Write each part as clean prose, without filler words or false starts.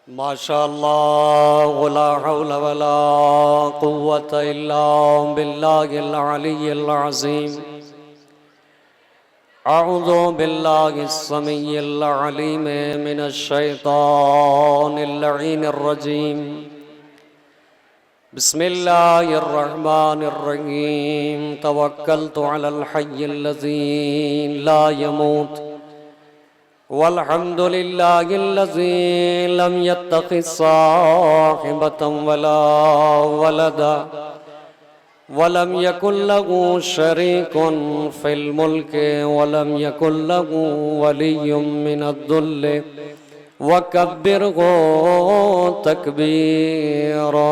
ما شاء الله ولا حول ولا قوة إلا بالله العلي العظيم. أعوذ بالله السميع العليم من الشيطان اللعين الرجيم. بسم الله الرحمن الرحيم. توكلت على الحي الذي لا يموت والحمد لله الذي لم يتخذ صاحبة ولا ولدا ولم يكن له شريك في الملك ولم يكن له ولي من الذل وكبره تكبيرا.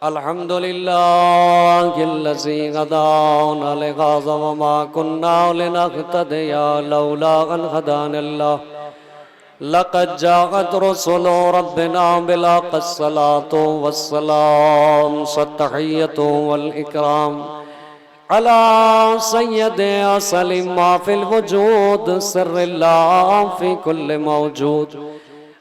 الحمد لله الذي هدانا لهذا وما كنا لنهتدي لولا أن هدانا الله. لقد جاءت رسل ربنا بالحق الصلاة والسلام التحية والإكرام على سيد أصل ما في الوجود سر الله في كل موجود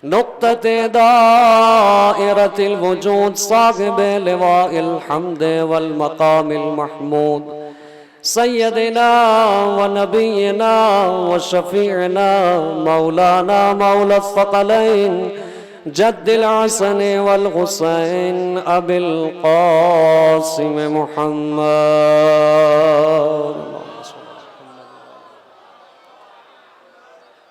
نقطة دائرة الوجود صاحب لواء الحمد والمقام المحمود سيدنا ونبينا وشفيعنا مولانا مولى الثقلين جد الحسن والحسين أبي القاسم محمد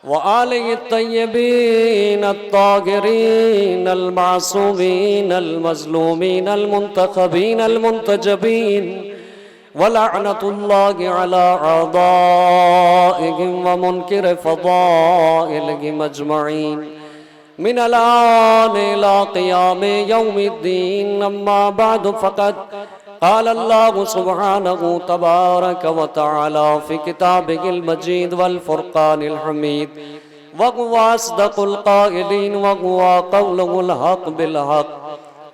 وآله الطيبين الطاهرين المعصومين المظلومين المنتخبين المنتجبين ولعنة الله على أعدائهم ومنكر فضائلهم أجمعين من الآن إلى قيام يوم الدين. أما بعد فقد قال الله سبحانه تبارك وتعالى في كتابه المجيد والفرقان الحميد وهو أصدق القائلين وهو قوله الحق بالحق.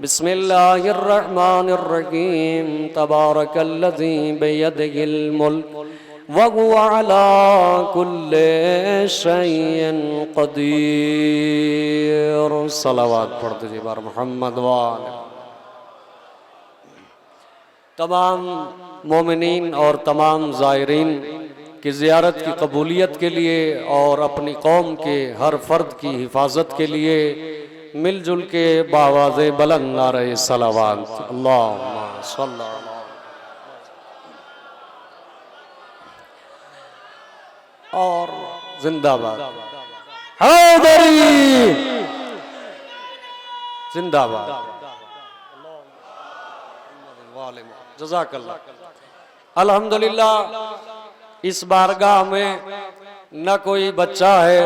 بسم الله الرحمن الرحيم. تبارك الذي بيده الملك وهو على كل شيء قدير. صلوات پڑھ دیجئے بار محمد وآلہ. تمام مومنین اور تمام زائرین کی زیارت کی قبولیت کے لیے اور اپنی قوم کے ہر فرد کی حفاظت کے لیے مل جل کے بآواز بلند نعرہ صلوات اللہم صلی اللہ اور زندہ باد حیدری زندہ باد. جزاک اللہ. الحمدللہ اس بارگاہ میں نہ کوئی بچہ ہے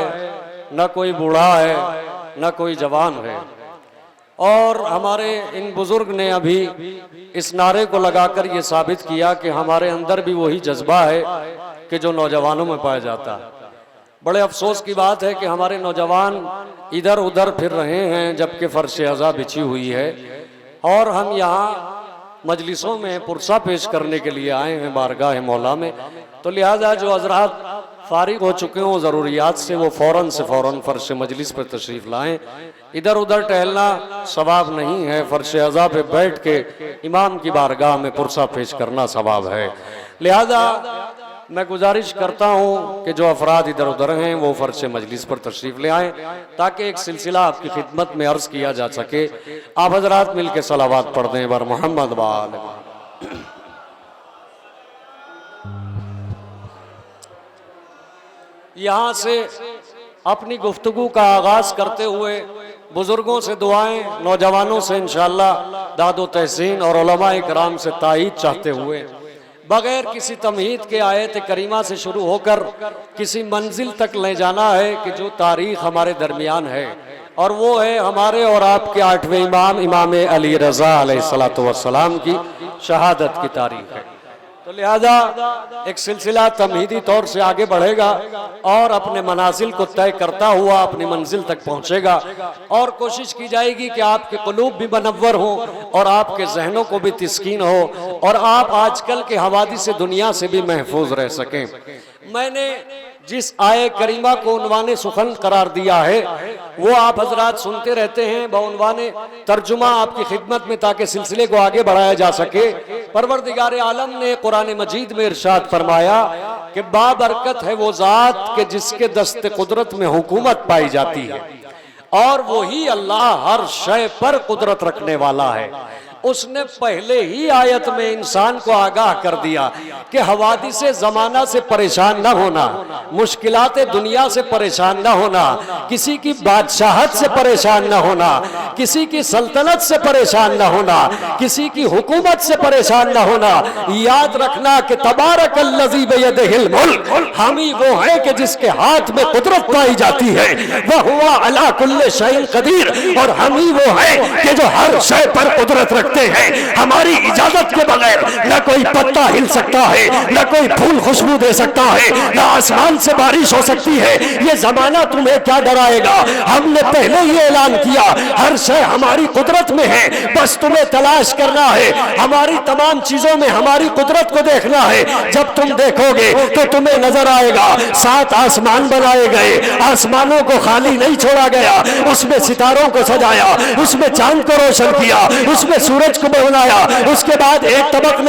نہ کوئی بوڑھا ہے نہ کوئی جوان ہے، اور ہمارے ان بزرگ نے ابھی اس نعرے کو لگا کر یہ ثابت کیا کہ ہمارے اندر بھی وہی جذبہ ہے کہ جو نوجوانوں میں پایا جاتا ہے. بڑے افسوس کی بات ہے کہ ہمارے نوجوان ادھر ادھر پھر رہے ہیں جبکہ فرش عزا بچھی ہوئی ہے، اور ہم یہاں مجلسوں میں پرسہ پیش کرنے کے لیے آئے ہیں بارگاہ مولا میں. تو لہذا جو حضرات فارغ ہو چکے ہوں ضروریات سے وہ فوراً سے فوراً فرش مجلس پر تشریف لائیں. ادھر ادھر ٹہلنا ثواب نہیں ہے، فرش عزا پہ بیٹھ کے امام کی بارگاہ میں پرسہ پیش کرنا ثواب ہے. لہذا میں گزارش کرتا ہوں کہ جو افراد ادھر ادھر ہیں وہ فرش مجلس پر تشریف لے آئیں تاکہ ایک سلسلہ آپ کی خدمت میں عرض کیا جا سکے. آپ حضرات مل کے صلوات پڑھ دیں بر محمد وآلہ. یہاں سے اپنی گفتگو کا آغاز کرتے ہوئے بزرگوں سے دعائیں، نوجوانوں سے انشاءاللہ داد و تحسین اور علماء کرام سے تائید چاہتے ہوئے بغیر کسی تمہید کے آیت کریمہ سے شروع ہو کر کسی منزل تک لے جانا ہے کہ جو تاریخ ہمارے درمیان ہے، اور وہ ہے ہمارے اور آپ کے 8ویں امام امام علی رضا علیہ السلام کی شہادت کی تاریخ ہے. تو لہذا ایک سلسلہ تمہیدی طور سے آگے بڑھے گا اور اپنے منازل کو طے کرتا ہوا اپنی منزل تک پہنچے گا، اور کوشش کی جائے گی کہ آپ کے قلوب بھی منور ہوں اور آپ کے ذہنوں کو بھی تسکین ہو، اور آپ آج کل کے حوادث دنیا سے بھی محفوظ رہ سکیں. میں نے جس آیے کریمہ کو عنوان سخن قرار دیا ہے وہ آپ حضرات سنتے رہتے ہیں بعنوان ترجمہ آپ کی خدمت میں، تاکہ سلسلے کو آگے بڑھایا جا سکے۔ پروردگار عالم نے قرآن مجید میں ارشاد فرمایا کہ بابرکت ہے وہ ذات کہ جس کے دست قدرت میں حکومت پائی جاتی ہے، اور وہی اللہ ہر شے پر قدرت رکھنے والا ہے۔ اس نے پہلے ہی آیت میں انسان کو آگاہ کر دیا کہ حوادث زمانہ سے پریشان نہ ہونا، مشکلات دنیا سے پریشان نہ ہونا، کسی کی بادشاہت سے پریشان نہ ہونا، کسی کی سلطنت سے پریشان نہ ہونا، کسی کی حکومت سے پریشان نہ ہونا۔ یاد رکھنا کہ تبارک الذی بیدہ الملک، ہم ہی وہ ہیں کہ جس کے ہاتھ میں قدرت پائی جاتی ہے، وَهُوَ عَلَى كُلِّ شَيْءٍ قَدِيرٌ، اور ہم ہی وہ ہیں کہ جو ہر شے پر قدرت رکھتے ہیں۔ ہماری اجازت کے بغیر نہ کوئی پتا ہل سکتا ہے، نہ کوئی پھول خوشبو دے سکتا ہے، نہ آسمان سے بارش ہو سکتی ہے۔ یہ زمانہ تمہیں کیا ڈرائے گا؟ ہم نے پہلے ہی اعلان کیا ہر شے ہماری قدرت میں ہے، بس تمہیں تلاش کرنا ہے۔ ہماری تمام چیزوں میں ہماری قدرت کو دیکھنا ہے۔ جب تم دیکھو گے تو تمہیں نظر آئے گا 7 آسمان بنائے گئے، آسمانوں کو خالی نہیں چھوڑا گیا، اس میں ستاروں کو سجایا، اس میں چاند کو روشن کیا، اس میں سورج کو بنایا۔ اس کے بعد ایک طبق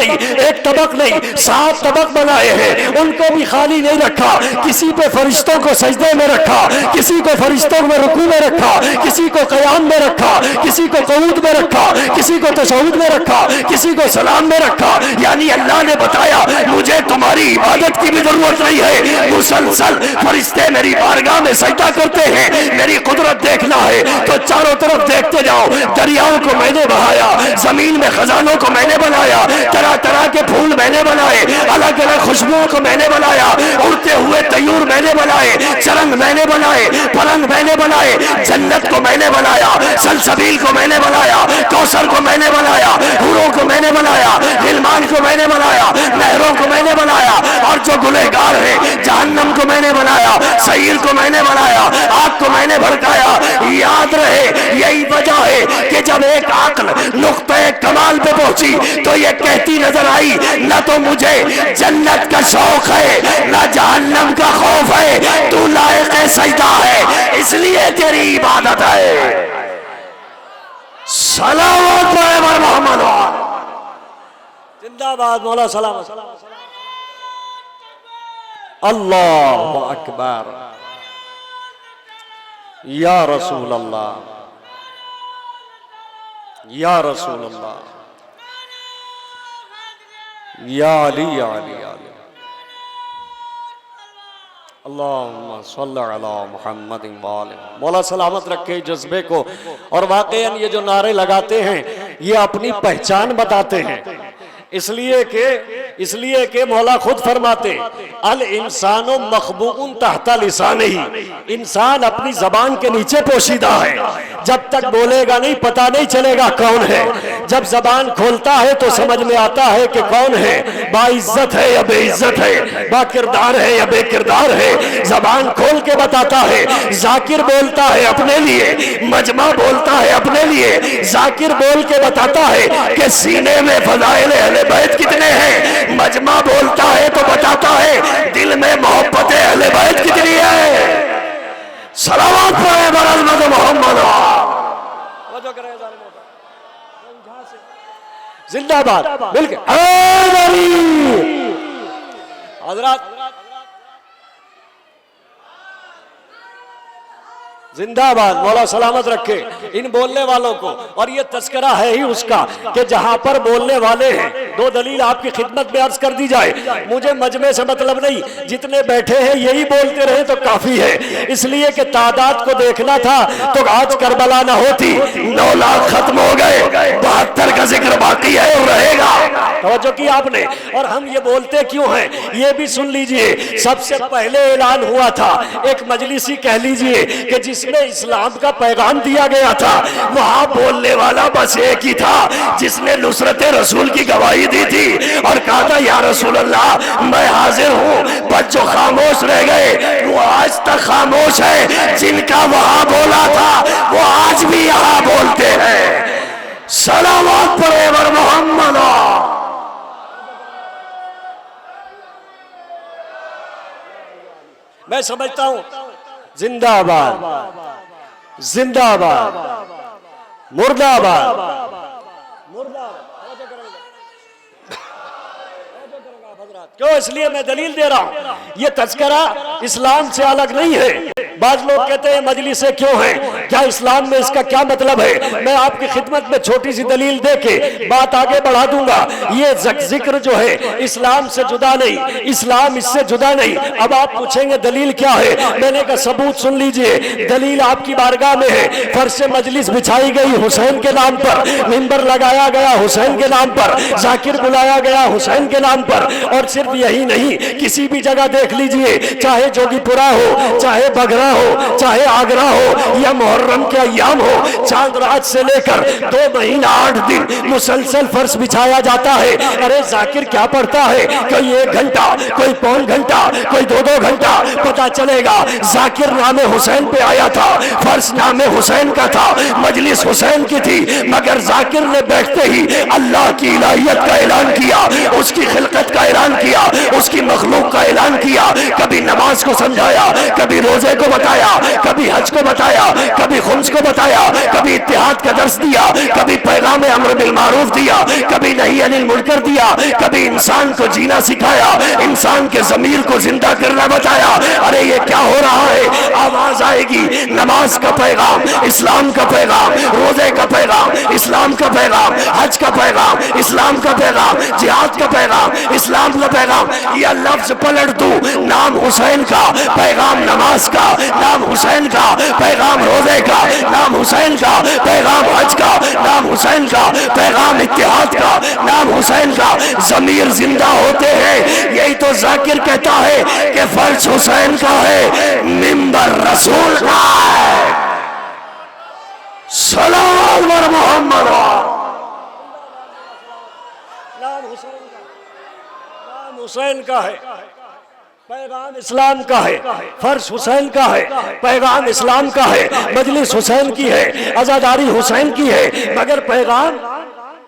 نہیں 7 طبق بنائے ہیں، ان کو بھی خالی نہیں رکھا۔ کسی پہ فرشتوں کو سجدے میں رکھا، کسی کو فرشتوں میں رکوع میں رکھا، کسی کو قیام میں رکھا، کسی کو قعود میں رکھا، کسی کو تشہد میں رکھا، کسی کو سلام میں رکھا۔ یعنی اللہ نے بتایا مجھے تمہاری عبادت کی بھی ضرورت نہیں ہے، مسلسل فرشتے میری بارگاہ میں سجدہ کرتے ہیں۔ میری قدرت دیکھنا ہے تو چاروں طرف دیکھتے جاؤ، دریاؤں کو میں نے بہایا، زمین میں خزانوں کو میں نے بنایا، طرح طرح کے پھول میں نے بنائے، الگ الگ خوشبوؤں کو میں نے بنایا، اڑتے ہوئے طیور میں نے بنائے، چرنگ میں نے بنائے، پلنگ میں نے بنائے، جنت کو میں نے بنایا، سلسبیل کو میں نے بنایا، کوثر کو میں نے بنایا، حوروں کو میں نے بنایا، غلمان کو میں نے بنایا، نہروں کو میں نے بنایا، اور جو گنہگار ہیں جہنم کو میں نے بنایا، سعیر کو میں نے بنایا، آگ کو میں نے بھڑکایا۔ یاد رہے یہی وجہ ہے کہ جب ایک عقل نقطہ کمال پہ پہنچی تو یہ کہتی نظر آئی نہ تو مجھے جنت کا شوق ہے نہ جہنم کا خوف ہے، تو لائق سجدہ ہے اس لیے تیری عبادت ہے۔ صلوات پر محمد زندہ باد مولا سلامت۔ اللہ اکبر یا رسول اللہ، یا رسول اللہ، یا علی یا علی یا علی، اللہم صلی علی محمد وآلہ۔ مولا سلامت رکھے جذبے کو، اور واقعاً یہ جو نعرے لگاتے ہیں یہ اپنی پہچان بتاتے ہیں، اس لیے کہ مولا خود فرماتے الانسان مخبوء تحت لسانہ، انسان اپنی زبان کے نیچے پوشیدہ ہے، جب تک بولے گا نہیں پتہ نہیں چلے گا کون ہے، جب زبان کھولتا ہے تو سمجھ میں آتا ہے کہ کون ہے، با عزت ہے یا بے عزت ہے، با کردار ہے یا بے کردار ہے، زبان کھول کے بتاتا ہے۔ ذاکر بولتا ہے اپنے لیے، مجمع بولتا ہے اپنے لیے، ذاکر بول کے بتاتا ہے کہ سینے میں فضائل اہل بیت کتنے ہیں، مجمع بولتا ہے تو بتاتا ہے دل میں محبت اہل بیت کتنی ہے۔ صلوات پڑھے بر عظمت محمد۔ زندہ باد مل کے حضرات، زندہ باد مولا سلامت رکھے ان بولنے والوں کو۔ اور یہ تذکرہ ہے ہی اس کا کہ جہاں پر بولنے والے ہیں، 2 دلیل آپ کی خدمت میں عرض کر دی جائے، مجھے مجمع سے مطلب نہیں، جتنے بیٹھے ہیں یہی بولتے رہے تو کافی ہے، اس لیے کہ تعداد کو دیکھنا تھا تو آج کربلا نہ ہوتی، 9 لاکھ ختم ہو گئے، 72 کا ذکر باقی ہے اور رہے گا۔ توجہ کی آپ نے۔ اور ہم یہ بولتے کیوں ہیں یہ بھی سن لیجئے۔ سب سے پہلے اعلان ہوا تھا، ایک مجلسی کہہ لیجئے کہ جس میں اسلام کا پیغام دیا گیا تھا، وہاں بولنے والا بس ایک ہی تھا جس نے نصرت رسول کی گواہی دی تھی اور کہا تھا یا رسول اللہ میں حاضر ہوں، بس جو خاموش رہ گئے وہ آج تک خاموش ہے، جن کا وہاں بولا تھا وہ آج بھی یہاں بولتے ہیں۔ صلوات پڑھے بر محمد۔ میں سمجھتا ہوں زندہ آباد، زندہ آباد، مردہ آباد، کیوں؟ اس لیے میں دلیل دے رہا ہوں، یہ تذکرہ اسلام سے الگ نہیں ہے۔ بعض لوگ کہتے ہیں مجلسیں کیوں ہیں، کیا اسلام میں اس کا کیا مطلب ہے؟ میں آپ کی خدمت میں چھوٹی سی دلیل دے کے بات آگے بڑھا دوں گا۔ یہ ذکر جو ہے اسلام سے جدا نہیں، اسلام اس سے جدا نہیں۔ اب آپ پوچھیں گے دلیل کیا ہے؟ میں نے کہا ثبوت سن لیجئے، دلیل آپ کی بارگاہ میں ہے۔ فرش مجلس بچھائی گئی حسین کے نام پر، منبر لگایا گیا حسین کے نام پر، ذاکر بلایا گیا حسین کے نام پر۔ اور صرف یہی نہیں، کسی بھی جگہ دیکھ لیجئے، چاہے جوگی پورا ہو، چاہے بگرا ہو، چاہے آگرہ ہو، یا محرم کے ایام ہو، چاند رات سے لے کر 2 مہینہ 8 دن مسلسل فرش بچھایا جاتا ہے۔ ارے ذاکر کیا پڑھتا ہے؟ کوئی 1 گھنٹہ، کوئی پون گھنٹہ، کوئی 2 گھنٹہ، پتا چلے گا ذاکر نام حسین پہ آیا تھا، فرش نام حسین کا تھا، مجلس حسین کی تھی، مگر ذاکر نے بیٹھتے ہی اللہ کی الہیت کا اعلان کیا، اس کی خلقت کا اعلان کیا، اس کی مخلوق کا اعلان کیا۔ کبھی نماز کو سمجھایا، کبھی روزے کو بتایا، کبھی حج کو بتایا، کبھی خمس کو بتایا، کبھی اتحاد کا درس دیا، کبھی پیغام امر بالمعروف دیا، کبھی نہی عن المنکر دیا، کبھی انسان کو جینا سکھایا، انسان کے ضمیر کو زندہ کرنا بتایا۔ ارے یہ کیا ہو رہا ہے؟ آواز آئے گی نماز کا پیغام، اسلام کا پیغام، روزے کا پیغام، اسلام کا پیغام، حج کا پیغام، اسلام کا پیغام، جہاد کا پیغام، اسلام کا پیغام۔ یہ لفظ پلٹ دوں، نام حسین کا، پیغام نماز کا، نام حسین کا، پیغام روزے کا، نام حسین کا، پیغام حج کا، نام حسین کا، پیغام اتحاد کا، نام حسین کا۔ ضمیر زندہ ہوتے ہیں۔ یہی تو ذاکر کہتا ہے کہ فرش حسین کا ہے، منبر رسول کا ہے۔ سلام علی محمد۔ نام حسین کا، نام حسین کا ہے، پیغام اسلام کا ہے، فرش حسین کا ہے، پیغام اسلام کا ہے، مجلس حسین کی ہے، عزاداری حسین کی ہے، مگر پیغام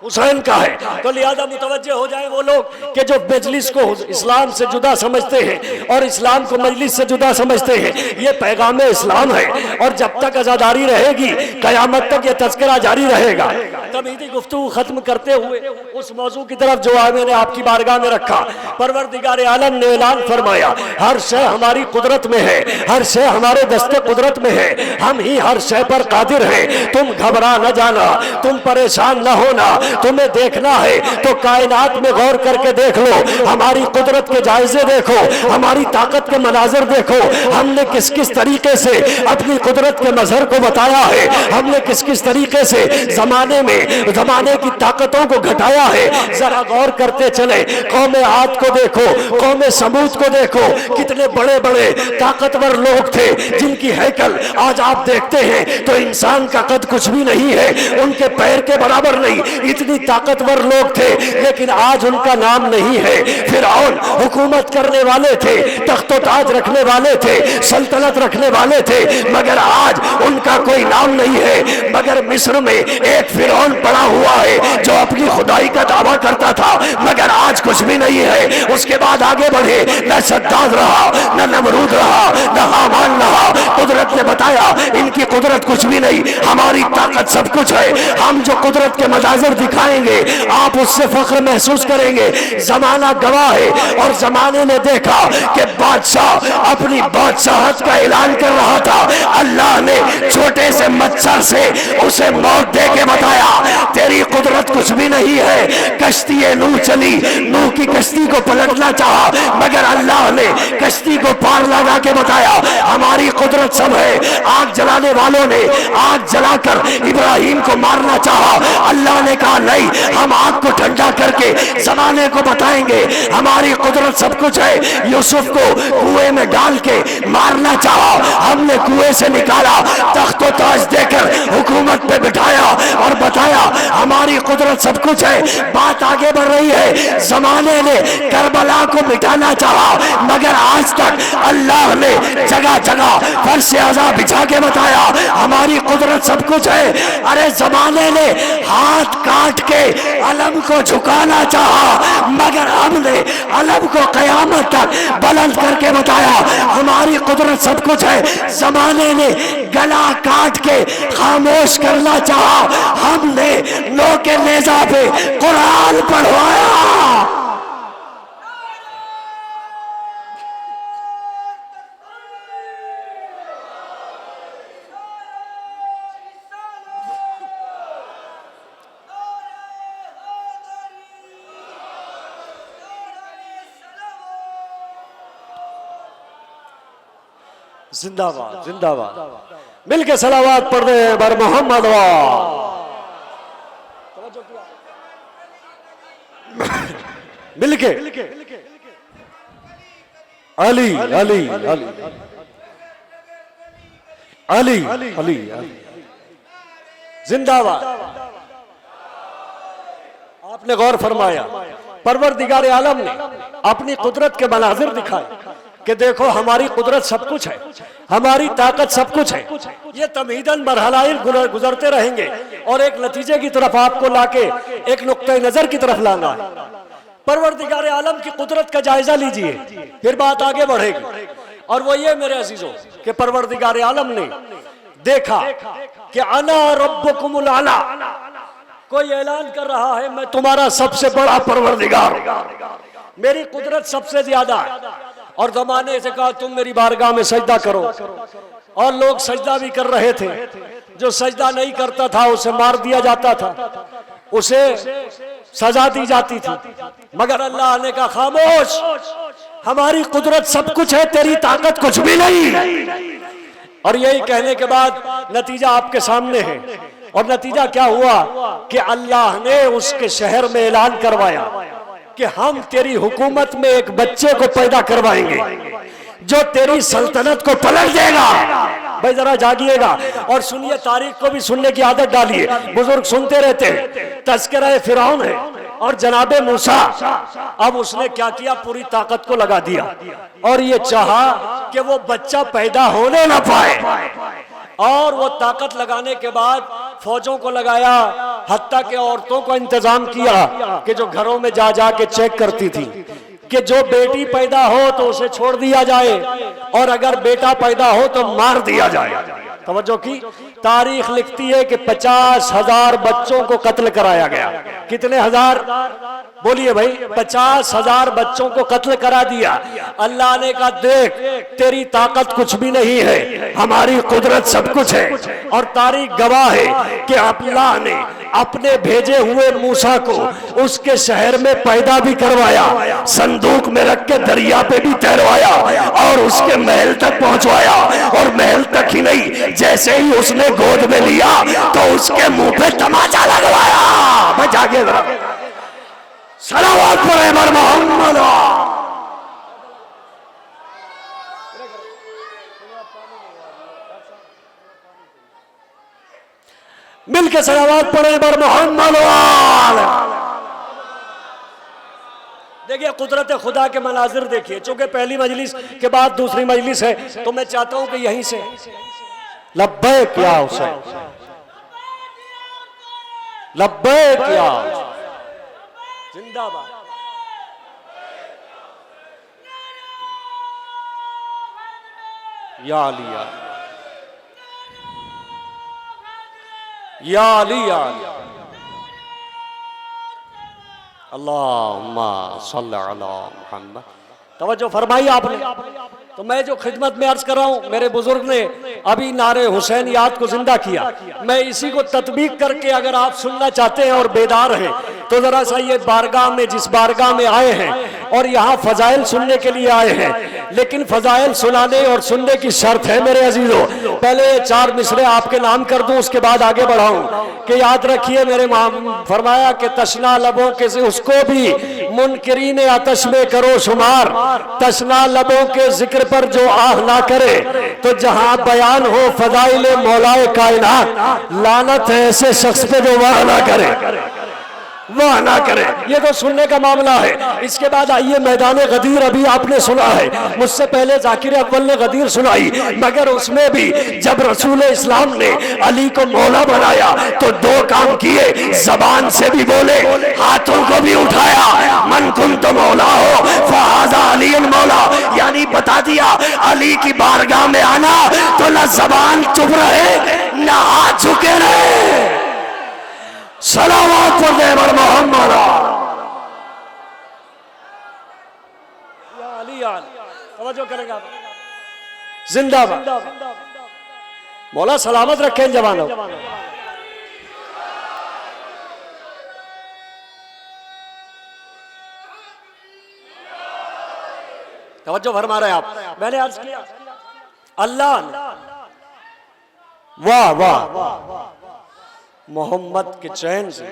حسین کا ہے۔ تو لہذا متوجہ ہو جائیں وہ لوگ کہ جو مجلس کو اسلام سے جدا سمجھتے ہیں اور اسلام کو مجلس سے جدا سمجھتے ہیں، یہ پیغام اسلام ہے، اور جب تک عزاداری رہے گی قیامت تک یہ تذکرہ جاری رہے گا۔ تمہیدی گفتگو ختم کرتے ہوئے اس موضوع کی طرف جو میں نے آپ کی بارگاہ میں رکھا، پروردگار عالم نے اعلان فرمایا ہر شے ہماری قدرت میں ہے، ہر شے ہمارے دستے قدرت میں ہے، ہم ہی ہر شے پر قادر ہیں، تم گھبرا نہ جانا، تم پریشان نہ ہونا، تمہیں دیکھنا ہے تو کائنات میں غور کر کے دیکھ لو، ہماری قدرت کے جائزے دیکھو، ہماری طاقت کے مناظر دیکھو، ہم نے کس کس طریقے سے اپنی قدرت کے مظہر کو بتایا ہے، ہم نے کس کس طریقے سے زمانے میں زمانے کی طاقتوں کو گھٹایا ہے۔ ذرا غور کرتے چلیں، قوم عاد کو دیکھو، قوم سمود کو دیکھو، کتنے بڑے بڑے طاقتور لوگ تھے جن کی ہیکل آج آپ دیکھتے ہیں تو انسان کا قد کچھ بھی نہیں ہے، ان کے پیر کے برابر نہیں، اتنی طاقتور لوگ تھے، لیکن آج ان کا نام نہیں ہے۔ فرعون حکومت کرنے والے تھے، تخت و تاج رکھنے والے تھے، سلطنت رکھنے والے تھے، مگر آج ان کا کوئی نام نہیں ہے۔ مگر مصر میں ایک فرعون پڑا ہوا ہے جو اپنی خدائی کا دعویٰ کرتا تھا، مگر آج کچھ بھی نہیں ہے۔ اس کے بعد آگے بڑھے، نہ شداد رہا، نہ نمرود رہا، نہ حامان رہا۔ قدرت نے بتایا ان کی قدرت کچھ بھی نہیں، ہماری طاقت سب کچھ ہے۔ ہم جو قدرت کے مناظر دکھائیں گے آپ اس سے فخر محسوس کریں گے۔ زمانہ گواہ ہے، اور زمانے نے دیکھا کہ بادشاہ اپنی بادشاہت کا اعلان کر رہا تھا، اللہ نے چھوٹے سے مچھر سے اسے موت دے کے بتایا تیری قدرت کچھ بھی نہیں ہے۔ کشتی نوح چلی، نوح کی کشتی کو پلٹنا چاہا، مگر اللہ نے کشتی کو پار لگا کے بتایا ہماری قدرت سب ہے۔ آگ جلانے والوں نے آگ جلا کر ابراہیم کو مارنا چاہا، اللہ نے کہا نہیں، ہم آگ کو ٹھنڈا کر کے زمانے کو بتائیں گے ہماری قدرت سب کچھ ہے۔ یوسف کو کنویں میں ڈال کے مارنا چاہا، ہم نے کنویں سے نکالا، تخت و تاج دے کر حکومت پہ بٹھایا اور بتایا ہماری قدرت سب کچھ ہے۔ بات آگے بڑھ رہی ہے، زمانے نے کربلا کو مٹانا چاہا، مگر آج تک اللہ اللہ نے جگہ جگہ فرش اعضا بچھا کے بتایا ہماری قدرت سب کچھ ہے. ارے زمانے نے ہاتھ کاٹ کے علم کو جھکانا چاہا مگر ہم نے علم کو قیامت تک بلند کر کے بتایا ہماری قدرت سب کچھ ہے. زمانے نے گلا کاٹ کے خاموش کرنا چاہا ہم نے نو کے نیزہ پہ قرآن پڑھوایا. زندہ باد زندہ باد. مل کے صلوات پڑھ رہے ہیں بر محمد مل کے علی علی علی علی علی زندہ باد. آپ نے غور فرمایا پروردگار عالم نے اپنی قدرت کے مناظر دکھائے کہ دیکھو ہماری قدرت سب کچھ ہے ہماری طاقت سب کچھ ہے. یہ تمہیداً مرحلہ گزرتے رہیں گے اور ایک نتیجے کی طرف آپ کو لا کے ایک نقطہ نظر کی طرف لانا ہے. پروردگار عالم کی قدرت کا جائزہ لیجئے پھر بات آگے بڑھے گی. اور وہ یہ میرے عزیزوں کہ پروردگار عالم نے دیکھا کہ انا ربکم الاعلی. کوئی اعلان کر رہا ہے میں تمہارا سب سے بڑا پروردگار ہوں میری قدرت سب سے زیادہ ہے. اور زمانے سے کہا تم میری بارگاہ میں سجدہ کرو اور لوگ سجدہ بھی کر رہے تھے. جو سجدہ نہیں کرتا تھا اسے مار دیا جاتا تھا اسے سزا دی جاتی تھی. مگر اللہ نے کہا خاموش ہماری قدرت سب کچھ ہے تیری طاقت کچھ بھی نہیں. اور یہی کہنے کے بعد نتیجہ آپ کے سامنے ہے. اور نتیجہ کیا ہوا کہ اللہ نے اس کے شہر میں اعلان کروایا کہ ہم تیری حکومت میں ایک بچے کو پیدا کروائیں گے جو تیری سلطنت کو پلٹ دے گا. بھائی ذرا جاگیے گا اور سنیے تاریخ کو بھی سننے کی عادت ڈالیے. بزرگ سنتے رہتے ہیں. تذکرہ فرعون ہے اور جناب موسیٰ. اب اس نے کیا کیا پوری طاقت کو لگا دیا اور یہ چاہا کہ وہ بچہ پیدا ہونے نہ پائے. اور وہ طاقت لگانے کے بعد فوجوں کو لگایا حتیٰ کہ عورتوں کو انتظام کیا کہ جو گھروں میں جا جا کے چیک کرتی تھی کہ جو بیٹی پیدا ہو تو اسے چھوڑ دیا جائے اور اگر بیٹا پیدا ہو تو مار دیا جائے. توجہ کی تاریخ لکھتی ہے کہ 50,000 بچوں کو قتل کرایا گیا. کتنے ہزار بولیے بھائی 50,000 بچوں کو قتل کرا دیا. اللہ نے کہا دیکھ تیری طاقت کچھ بھی نہیں ہے ہماری قدرت سب کچھ ہے. اور تاریخ گواہ ہے کہ اللہ نے اپنے بھیجے ہوئے موسیٰ کو اس کے شہر میں پیدا بھی کروایا صندوق میں رکھ کے دریا پہ بھی تیروایا اور اس کے محل تک پہنچوایا. اور محل تک ہی نہیں جیسے ہی اس نے گود میں لیا تو اس کے منہ پہ تماچا لگوایا. میں جاگے ذرا صلوات پڑھے بر محمد. مل کے صلوات پڑھے بر محمد. دیکھیے قدرت خدا کے مناظر دیکھیے. چونکہ پہلی مجلس کے بعد دوسری مجلس ہے تو میں چاہتا ہوں کہ یہیں سے لبیک یا حسین لبیک یا زندہ باد. یا علی یا علی یا علی اللہم صلی علی محمد. توجہ فرمائی آپ نے. تو میں جو خدمت میں عرض کر رہا ہوں میرے بزرگ نے ابھی نعرے حسین یاد کو زندہ کیا. میں اسی کو تطبیق کر کے اگر آپ سننا چاہتے ہیں اور بیدار ہیں تو ذرا سا یہ بارگاہ میں جس بارگاہ میں آئے ہیں اور یہاں فضائل سننے کے لیے آئے ہیں لیکن فضائل سنانے اور سننے کی شرط ہے میرے عزیزوں. پہلے 4 مصرے آپ کے نام کر دوں اس کے بعد آگے بڑھاؤں کہ یاد رکھیے میرے فرمایا کہ تشنا لبوں کے اس کو بھی منکرین آتش میں کرو شمار. تشنا لبوں کے ذکر پر جو آہ نہ کرے تو جہاں بیان ہو فضائل مولائے کائنات لعنت ہے ایسے شخص پہ جو واہ نہ کرے. واہ نہ کرے، یہ تو سننے کا معاملہ ہے۔ اس کے بعد آئیے میدان غدیر، ابھی آپ نے سنا ہے، مجھ سے پہلے ذاکر اول نے غدیر سنائی، مگر اس میں بھی جب رسول اسلام نے علی کو مولا بنایا تو دو کام کیے، زبان سے بھی بولے، ہاتھوں کو بھی اٹھایا، من کنت مولا ہو فہذا علی مولا، یعنی بتا دیا علی کی بارگاہ میں آنا تو نہ زبان چپ رہے نہ ہاتھ جھکے رہے۔ صلوات پڑھنے پر محمد یا علی توجہ کرے گا، زندہ باد، مولا سلامت رکھے ان جوانوں۔ توجہ فرما رہے آپ، میں نے عرض کیا اللہ نے واہ واہ محمد کے چین سے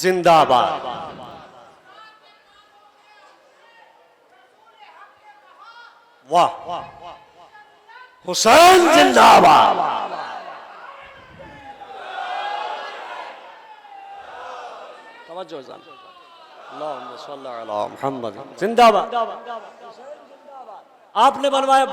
زندہ باد، واہ حسین زندہ باد، توجہ اللہم صلی علی محمد زندہ باد۔ آپ نے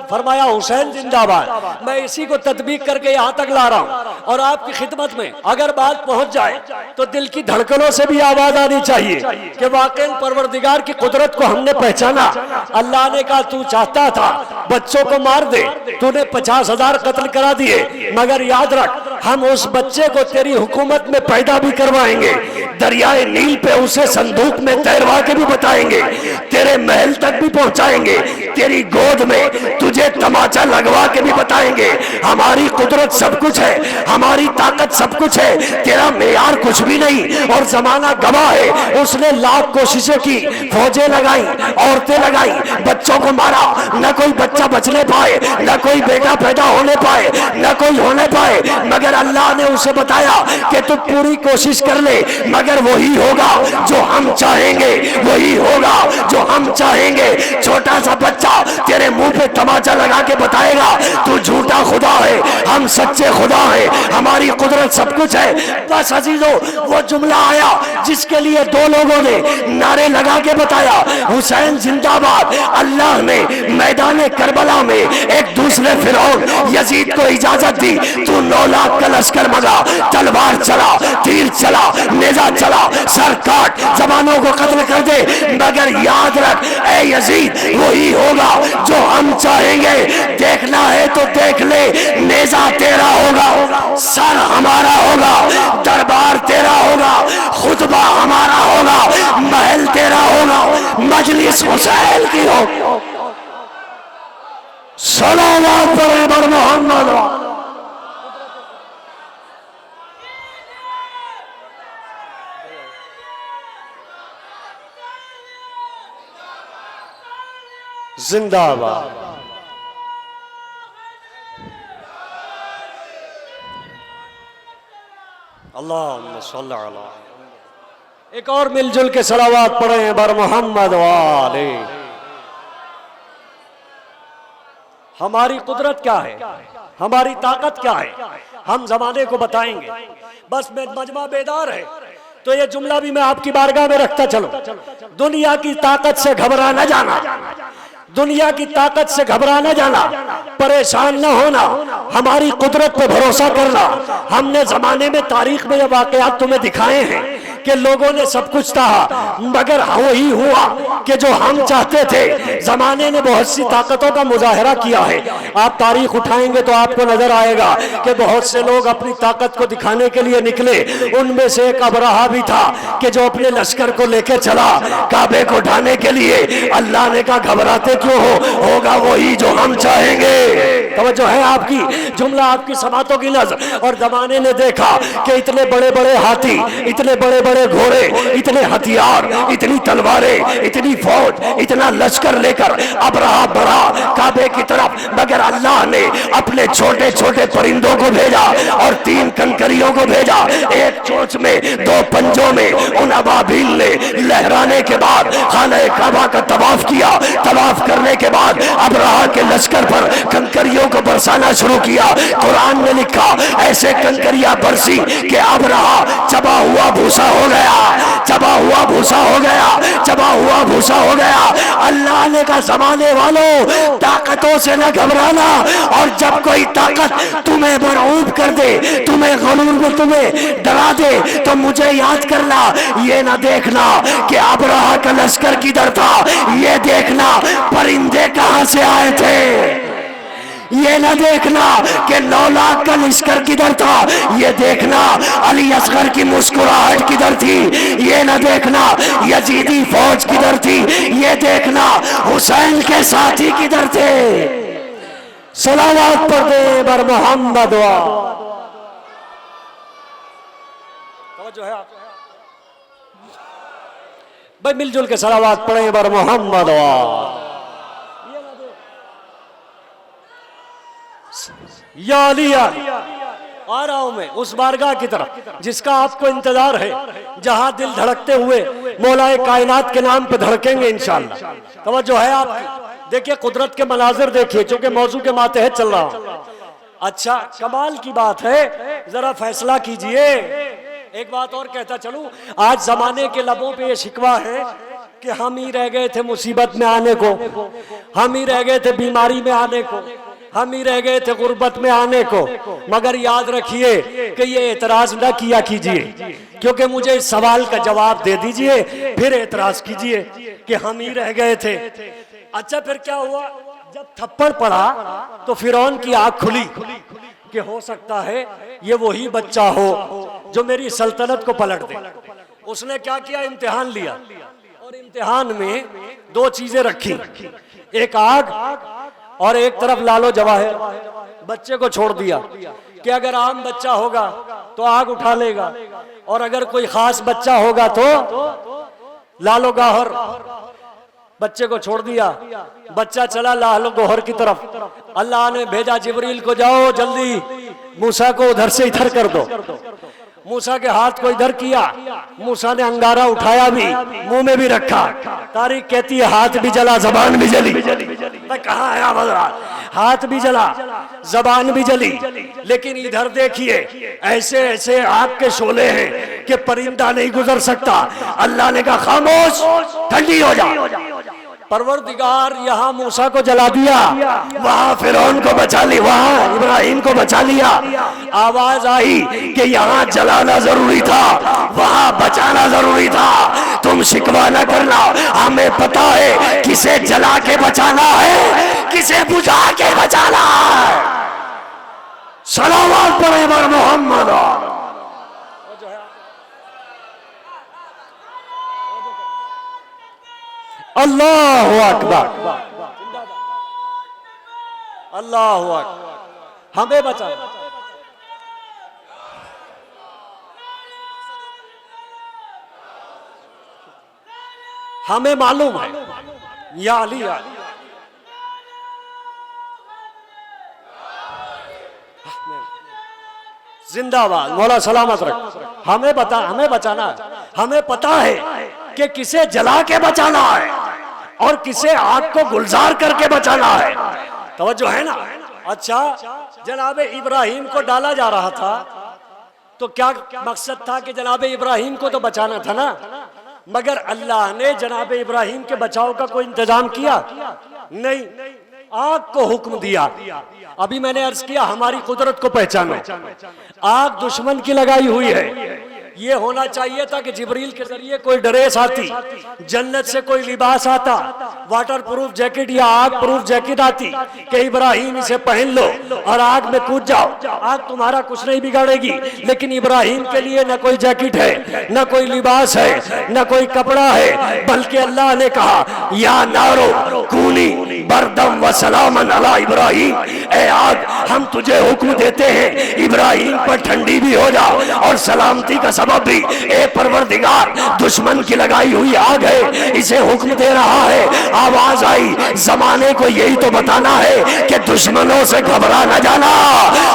فرمایا حسین زندہ باد، میں اسی کو تطبیق کر کے یہاں تک لا رہا ہوں، اور آپ کی خدمت میں اگر بات پہنچ جائے تو دل کی دھڑکنوں سے بھی آواز آنی چاہیے کہ واقعی پروردگار کی قدرت کو ہم نے پہچانا۔ اللہ نے کہا تو چاہتا تھا بچوں کو مار دے، تو نے 50,000 قتل کرا دیے، مگر یاد رکھ ہم اس بچے کو تیری حکومت میں پیدا بھی کروائیں گے، دریائے نیل پہ اسے صندوق میں تیروا کے بھی بتائیں گے، تیرے محل تک بھی پہنچائیں گے، تیری گود میں تجھے تماچا لگوا کے بھی بتائیں گے ہماری قدرت سب کچھ ہے، ہماری طاقت سب کچھ ہے، تیرا معیار کچھ بھی نہیں۔ اور زمانہ گواہ ہے، اس نے لاکھ کوششیں کی، فوجیں لگائیں، عورتیں لگائیں، بچوں کو مارا، نہ کوئی بچہ بچنے پائے، نہ کوئی بیٹا پیدا ہونے پائے، نہ کوئی ہونے پائے، مگر اللہ نے اسے بتایا کہ تو پوری کوشش کر لے، مگر وہی ہوگا جو ہم چاہیں گے، وہی ہوگا جو ہم چاہیں گے۔ چھوٹا سا بچہ تیرے منہ پہ تماچا لگا کے بتائے گا تو جھوٹا خدا ہے، ہم سچے خدا ہیں، ہماری قدرت سب کچھ ہے۔ بس عزیزو وہ جملہ آیا جس کے لیے دو لوگوں نے نعرے لگا کے بتایا حسین زندہ باد۔ اللہ نے میدان کربلا میں ایک دوسرے فرعون یزید کو اجازت دی، تو 9 لاکھ کا لشکر مگا، تلوار چلا، تیر چلا، نیزہ چلا، سر کاٹ، زبانوں کو قتل کر دے، مگر یاد رکھ اے یزید وہی ہوگا جو ہم چاہیں گے۔ دیکھنا ہے تو دیکھ لے، نیزہ تیرا ہوگا، سر ہمارا ہوگا، دربار تیرا ہوگا، خطبہ ہمارا ہوگا، محل تیرا ہوگا، مجلس حسین کی ہوگی۔ صلوات پر محمد زندہ باد۔ اللہم صلی علی، ایک اور مل جل کے صلوات پڑھیں ہیں بر محمد والے۔ ہماری قدرت کیا ہے، ہماری طاقت کیا ہے، ہم زمانے کو بتائیں گے۔ بس مجمع بیدار ہے تو یہ جملہ بھی میں آپ کی بارگاہ میں رکھتا چلوں، دنیا کی طاقت سے گھبرا نہ جانا، دنیا کی طاقت سے گھبرا نہ جانا، پریشان نہ ہونا، ہماری قدرت پہ بھروسہ کرنا۔ ہم نے زمانے میں تاریخ میں یہ واقعات تمہیں دکھائے ہیں کہ لوگوں نے سب کچھ چاہا مگر وہی ہوا کہ جو ہم چاہتے تھے۔ زمانے نے بہت سی طاقتوں کا مظاہرہ کیا ہے، آپ تاریخ اٹھائیں گے تو آپ کو نظر آئے گا کہ بہت سے لوگ اپنی طاقت کو دکھانے کے لیے نکلے۔ ان میں سے ایک ابرہہ بھی تھا کہ جو اپنے لشکر کو لے کے چلا کعبے کو ڈھانے کے لیے۔ اللہ نے کہا گھبراتے کیوں ہو، ہوگا وہی جو ہم چاہیں گے۔ توجہ ہے آپ کی، جملہ آپ کی سماعتوں کی نظر۔ اور زمانے نے دیکھا کہ اتنے بڑے بڑے ہاتھی، اتنے بڑے بڑے گھوڑے، اتنے ہتھیار، اتنی تلواریں، اتنی فوج، اتنا لشکر لے کر ابرہہ بڑھا کعبے کی طرف، مگر اللہ نے اپنے چھوٹے چھوٹے پرندوں کو بھیجا اور 3 کنکریوں کو بھیجا، ایک چونچ میں 2 پنجوں میں۔ ان ابابیل نے لہرانے کے بعد خانہ کعبہ کا طواف کیا، طواف کرنے کے بعد ابرہہ کے لشکر پر کنکریوں کو برسانا شروع کیا. قرآن نے لکھا ایسے کنکریاں برسی کہ اب رہا چبا ہوا بھوسا ہو گیا, چبا ہوا بھوسا ہو گیا, چبا ہوا بھوسا ہو گیا. اللہ نے کہا زمانے والوں طاقتوں سے نہ گھبرانا, اور جب کوئی طاقت تمہیں مرعوب کر دے, تمہیں غرور میں تمہیں ڈرا دے, تو مجھے یاد کرنا. یہ نہ دیکھنا کہ ابرہہ کا لشکر کدھر تھا, یہ دیکھنا پرندے کہاں سے آئے تھے. یہ نہ دیکھنا کہ 9 لاکھ کا لشکر کدھر تھا, یہ دیکھنا علی اصغر کی مسکراہٹ کدھر تھی, یہ نہ دیکھنا یزیدی فوج کدھر تھی, یہ دیکھنا حسین کے ساتھی کدھر تھے. صلوات پر دے بر محمد توجہ ہے بھائی, مل جل کے صلوات پڑھیں بر محمد یا علی. آ رہا ہوں میں اس بارگاہ کی طرف جس کا آپ کو انتظار ہے, جہاں دل دھڑکتے ہوئے مولا کائنات کے نام پہ دھڑکیں گے انشاءاللہ. توجہ ہے آپ کی, دیکھیں قدرت کے مناظر دیکھیں, چونکہ موضوع کے ماتحت چل رہا ہوں. اچھا کمال کی بات ہے, ذرا فیصلہ کیجئے. ایک بات اور کہتا چلوں, آج زمانے کے لبوں پہ یہ شکوہ ہے کہ ہم ہی رہ گئے تھے مصیبت میں آنے کو, ہم ہی رہ گئے تھے بیماری میں آنے کو, ہم ہی رہ گئے تھے غربت میں آنے کو. مگر یاد رکھیے کہ یہ اعتراض نہ کیا کیجئے, کیونکہ مجھے اس سوال کا جواب دے دیجئے پھر اعتراض کیجئے کہ ہم ہی رہ گئے تھے. اچھا پھر کیا ہوا, جب تھپڑ پڑا تو فرعون کی آنکھ کھلی کہ ہو سکتا ہے یہ وہی بچہ ہو جو میری سلطنت کو پلٹ دے. اس نے کیا کیا, امتحان لیا, اور امتحان میں 2 چیزیں رکھی, ایک آگ اور ایک طرف لالو جواہر. بچے کو چھوڑ دیا کہ اگر عام بچہ ہوگا تو آگ اٹھا لے گا, اور اگر کوئی خاص بچہ ہوگا تو لالو گوہر. بچے کو چھوڑ دیا, بچہ چلا لالو گوہر کی طرف. اللہ نے بھیجا جبریل کو, جاؤ جلدی موسیٰ کو ادھر سے ادھر کر دو. موسیٰ کے ہاتھ کو ادھر کیا, موسیٰ نے انگارہ اٹھایا بھی, منہ میں بھی رکھا. تاریخ کہتی ہے ہاتھ بھی جلا زبان بھی جلی. میں کہاں ہے حضرات, ہاتھ بھی جلا زبان بھی جلی. لیکن ادھر دیکھیے ایسے ایسے آگ کے شعلے ہیں کہ پرندہ نہیں گزر سکتا. اللہ نے کہا خاموش, ٹھنڈی ہو جا. پروردگار یہاں موسیٰ کو جلا دیا, وہاں فرعون کو بچا لی, وہاں ابراہیم کو بچا لیا. آواز آئی کہ یہاں جلانا ضروری تھا, وہاں بچانا ضروری تھا. تم شکوہ نہ کرنا, ہمیں پتا ہے کسے جلا کے بچانا ہے, کسے بجھا کے بچانا ہے. صلوات پڑھیں بر محمد. اللہ اکبر, اللہ اکبر. ہمیں بچا, ہمیں معلوم ہے یا علی. زندہ باد, مولا سلامت رکھ. ہمیں بچانا ہے, ہمیں پتا ہے کہ کسے جلا کے بچانا ہے اور کسے آگ کو گلزار کر کے بچانا ہے. توجہ ہے نا. اچھا جناب ابراہیم کو ڈالا جا رہا تھا تو کیا مقصد تھا کہ جناب ابراہیم کو تو بچانا تھا نا, مگر اللہ نے جناب ابراہیم کے بچاؤ کا کوئی انتظام کیا نہیں, آگ کو حکم دیا. ابھی میں نے عرض کیا ہماری قدرت کو پہچانو, آگ دشمن کی لگائی ہوئی ہے. یہ ہونا چاہیے تھا کہ جبریل کے ذریعے کوئی ڈریس آتی, جنت سے کوئی لباس آتا, واٹر پروف جیکٹ یا آگ پروف جیکٹ آتی کہ ابراہیم اسے پہن لو اور آگ میں کود جاؤ, آگ تمہارا کچھ نہیں بگاڑے گی. لیکن ابراہیم کے لیے نہ کوئی جیکٹ ہے, نہ کوئی لباس ہے, نہ کوئی کپڑا ہے, بلکہ اللہ نے کہا یا نارو کونی بردم و سلامن علی ابراہیم. اے آگ ہم تجھے حکم دیتے ہیں ابراہیم پر ٹھنڈی بھی ہو جا اور سلامتی کا سبب بھی. اے پروردگار دشمن کی لگائی ہوئی آگ ہے, اسے حکم دے رہا ہے. آواز آئی زمانے کو یہی تو بتانا ہے کہ دشمنوں سے گھبرا نہ جانا,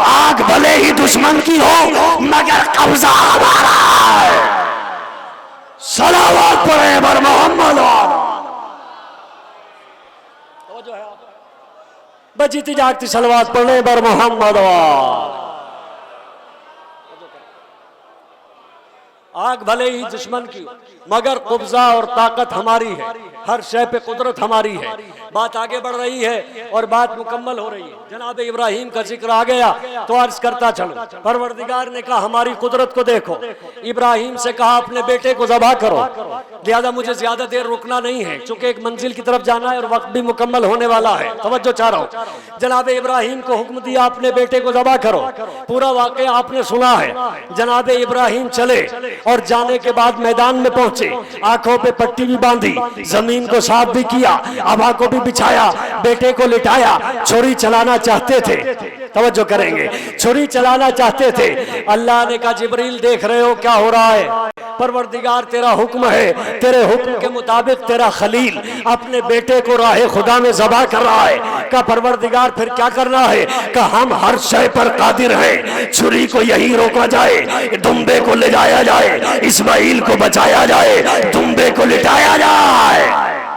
آگ بھلے ہی دشمن کی ہو مگر قبضہ ہمارا ہے. صلوات پڑھیں بر محمد. بجتی جاگتی صلوات پڑھنے بر محمد آگ بھلے ہی دشمن کی مگر قبضہ اور طاقت ہماری ہے، ہر شے پہ قدرت ہماری ہے۔ بات آگے بڑھ رہی ہے اور بات مکمل ہو رہی ہے۔ جناب ابراہیم کا ذکر آ گیا تو عرض کرتا چلو، پروردگار نے کہا ہماری قدرت کو دیکھو، ابراہیم سے کہا اپنے بیٹے کو ذبح کرو۔ لہذا مجھے زیادہ دیر رکنا نہیں ہے چونکہ ایک منزل کی طرف جانا ہے اور وقت بھی مکمل ہونے والا ہے، توجہ چاہ رہا ہوں۔ جناب ابراہیم کو حکم دیا اپنے بیٹے کو ذبح کرو، پورا واقعہ آپ نے سنا ہے۔ جناب ابراہیم چلے اور جانے کے بعد میدان میں پہنچے، آنکھوں پہ پٹی بھی باندھی، زمین کو صاف بھی کیا، ابا کو بھی بچھایا، بیٹے کو لٹایا، چھری چلانا چاہتے تھے، توجہ کریں گے، چھری چلانا چاہتے تھے۔ اللہ نے کہا جبریل دیکھ رہے ہو کیا ہو رہا ہے؟ پروردگار تیرا حکم ہے، تیرے حکم کے مطابق تیرا خلیل اپنے بیٹے کو راہ خدا میں ذبح کر رہا ہے۔ کہا پروردگار پھر کیا کرنا ہے؟ کہا ہم ہر شے پر قادر ہیں، چھری کو یہی روکا جائے، دمبے کو لے جایا جائے، اسماعیل کو بچایا جائے، دمبے کو لٹایا جائے۔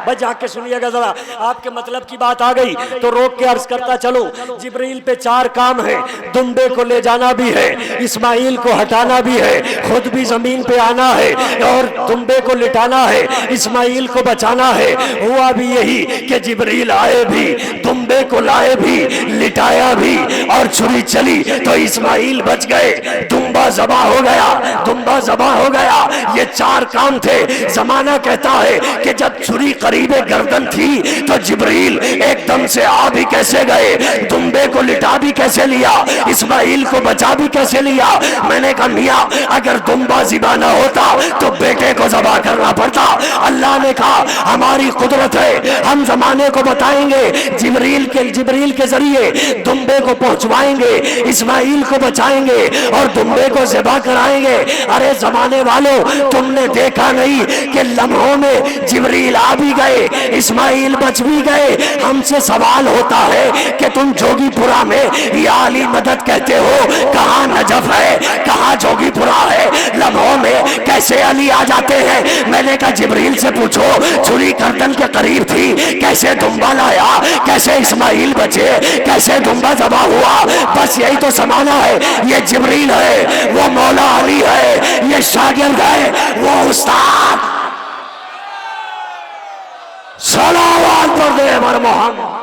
بس جا کے سنیے گا ذرا، آپ کے مطلب کی بات آ گئی تو روک کے عرض کرتا چلو۔ جبریل پہ 4 کام ہیں، دمبے کو لے جانا بھی ہے، اسماعیل کو ہٹانا بھی ہے، خود بھی زمین پہ آنا ہے اور دمبے کو لٹانا ہے، اسماعیل کو بچانا ہے۔ ہوا بھی یہی کہ جبریل آئے بھی، دمبے کو لائے بھی، لٹایا بھی اور چھری چلی تو اسماعیل بچ گئے، دمبا ذبح ہو گیا، دمبا ذبح ہو گیا۔ یہ 4 کام تھے۔ زمانہ کہتا ہے کہ جب چھری قریب گردن تھی تو جبریل ایک دم سے آ بھی کیسے گئے، دمبے کو لٹا بھی کیسے لیا، اسماعیل کو بچا بھی کیسے لیا۔ میں نے کہا میاں اگر دمبا ذبح نہ ہوتا تو بیٹے کو ذبح کرنا پڑتا۔ اللہ نے کہا ہماری قدرت ہے، ہم زمانے کو بتائیں گے، جبریل کے ذریعے دمبے کو پہنچوائیں گے، اسماعیل کو بچائیں گے اور دمبے کو ذبح کرائیں گے۔ ارے زمانے والوں تم نے دیکھا نہیں کہ لمحوں میں جبریل آ بھی گئے، اسماعیل بچ بھی گئے۔ ہم سے سوال ہوتا ہے کہ تم جوگی پورا میں یا علی مدد کہتے ہو، کہاں نجف ہے، کہاں جوگی پورا ہے، لمحوں میں کیسے علی آ جاتے ہیں؟ میں نے کہا جبریل سے پوچھو، چھری گردن کے قریب تھی، کیسے دمبا لایا، کیسے اسماعیل بچے، کیسے دمبا ذبح ہوا؟ بس یہی تو زمانہ ہے۔ یہ جبریل ہے، وہ مولا علی ہے، یہ شاگرد ہے، وہ استاد۔ صلوات پر دے بر محمد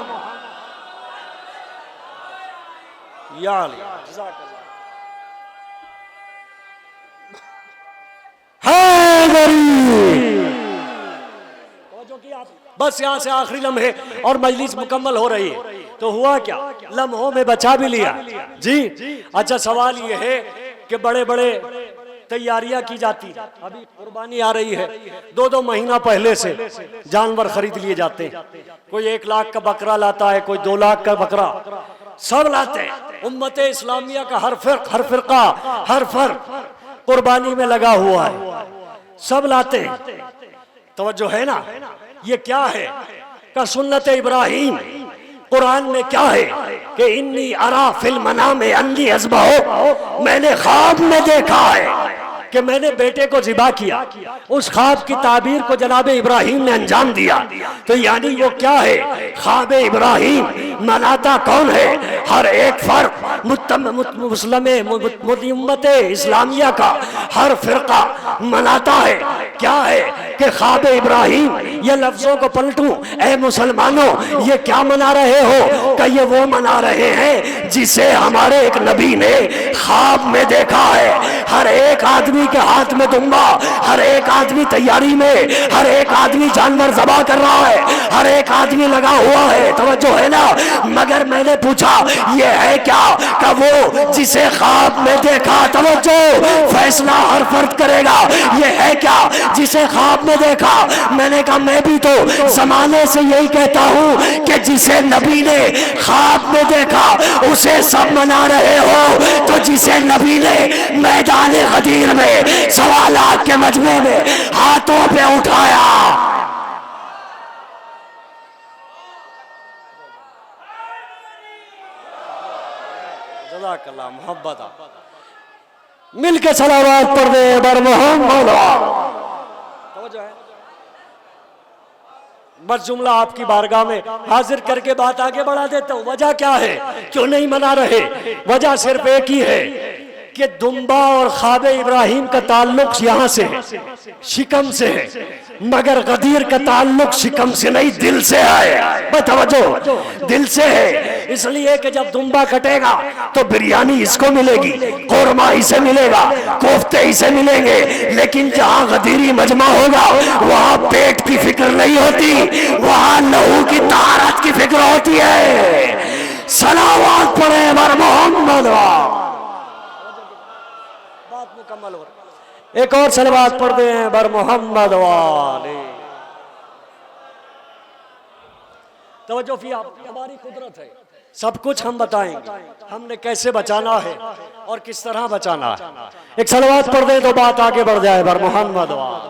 یا علی۔ بس یہاں سے آخری لمحے اور مجلس مکمل ہو رہی ہے تو ہوا کیا؟ لمحوں میں بچا بھی لیا جی۔ اچھا سوال یہ ہے کہ بڑے بڑے تیاریاں کی جاتی، ابھی قربانی آ رہی ہے، 2 مہینہ پہلے سے جانور خرید لیے جاتے ہیں، کوئی 1 لاکھ کا بکرا لاتا ہے، کوئی 2 لاکھ کا بکرا، سب لاتے ہیں۔ امت اسلامیہ کا ہر فرقہ ہر فرق قربانی میں لگا ہوا ہے، سب لاتے ہیں۔ توجہ ہے نا؟ یہ کیا ہے کہ سنت ابراہیم قرآن میں کیا ہے کہ انی ارا فی المنام انی اذبحہ، میں نے خواب میں دیکھا ہے کہ میں نے بیٹے کو ذبح کیا۔ اس خواب کی تعبیر کو جناب ابراہیم نے انجام دیا۔ تو یعنی وہ کیا ہے؟ خواب ابراہیم مناتا کون ہے؟ ہر ایک فرق مسلم امت اسلامیہ کا ہر فرقہ مناتا ہے۔ کیا ہے کہ خواب ابراہیم، یہ لفظوں کو پلٹوں، اے مسلمانوں یہ کیا منا رہے ہو؟ کہ یہ وہ منا رہے ہیں جسے ہمارے ایک نبی نے خواب میں دیکھا ہے۔ ہر ایک آدمی کے ہاتھ میں دمبا، ہر ایک آدمی تیاری میں، ہر ایک آدمی جانور ذبح کر رہا ہے، ہر ایک آدمی لگا ہوا ہے، توجہ ہے نا؟ مگر میں نے پوچھا یہ ہے کیا؟ کہ وہ جسے خواب میں دیکھا، توجہ، فیصلہ ہر فرد کرے گا، یہ ہے کیا جسے خواب میں دیکھا؟ میں نے کہا میں بھی تو زمانے سے یہی کہتا ہوں کہ جسے نبی نے خواب میں دیکھا اسے سب منا رہے ہو، تو جسے نبی نے میدان غدیر میں سوالات کے مجمع میں ہاتھوں پہ اٹھایا، جزاک اللہ محبت، مل کے صلوات پڑھ دے بر محمد۔ توجہ ہے؟ بس جملہ آپ کی بارگاہ میں حاضر کر کے بات آگے بڑھا دیتا ہوں. وجہ کیا ہے کیوں نہیں منا رہے؟ وجہ صرف ایک ہی ہے کہ دمبا اور خواب ابراہیم کا تعلق یہاں سے ہے، شکم سے ہے، مگر غدیر کا تعلق شکم سے نہیں، دل سے ہے. بتوجہ، دل سے ہے. اس لیے کہ جب دمبا کٹے گا تو بریانی اس کو ملے گی، قورمہ اسے ملے گا، کوفتے اسے ملیں گے. لیکن جہاں غدیری مجمع ہوگا وہاں پیٹ کی فکر نہیں ہوتی، وہاں لہو کی طہارت کی فکر ہوتی ہے. صلوات پڑھے بر محمد. مکمل ہو رہا، ایک اور صلوات پڑھ دیں بر محمد والے. توجہ فی آپ، ہماری قدرت ہے، سب کچھ ہم بتائیں گے ہم نے کیسے بچانا ہے اور کس طرح بچانا ہے. ایک صلوات پڑھ دیں تو بات آگے بڑھ جائے بر محمد والے.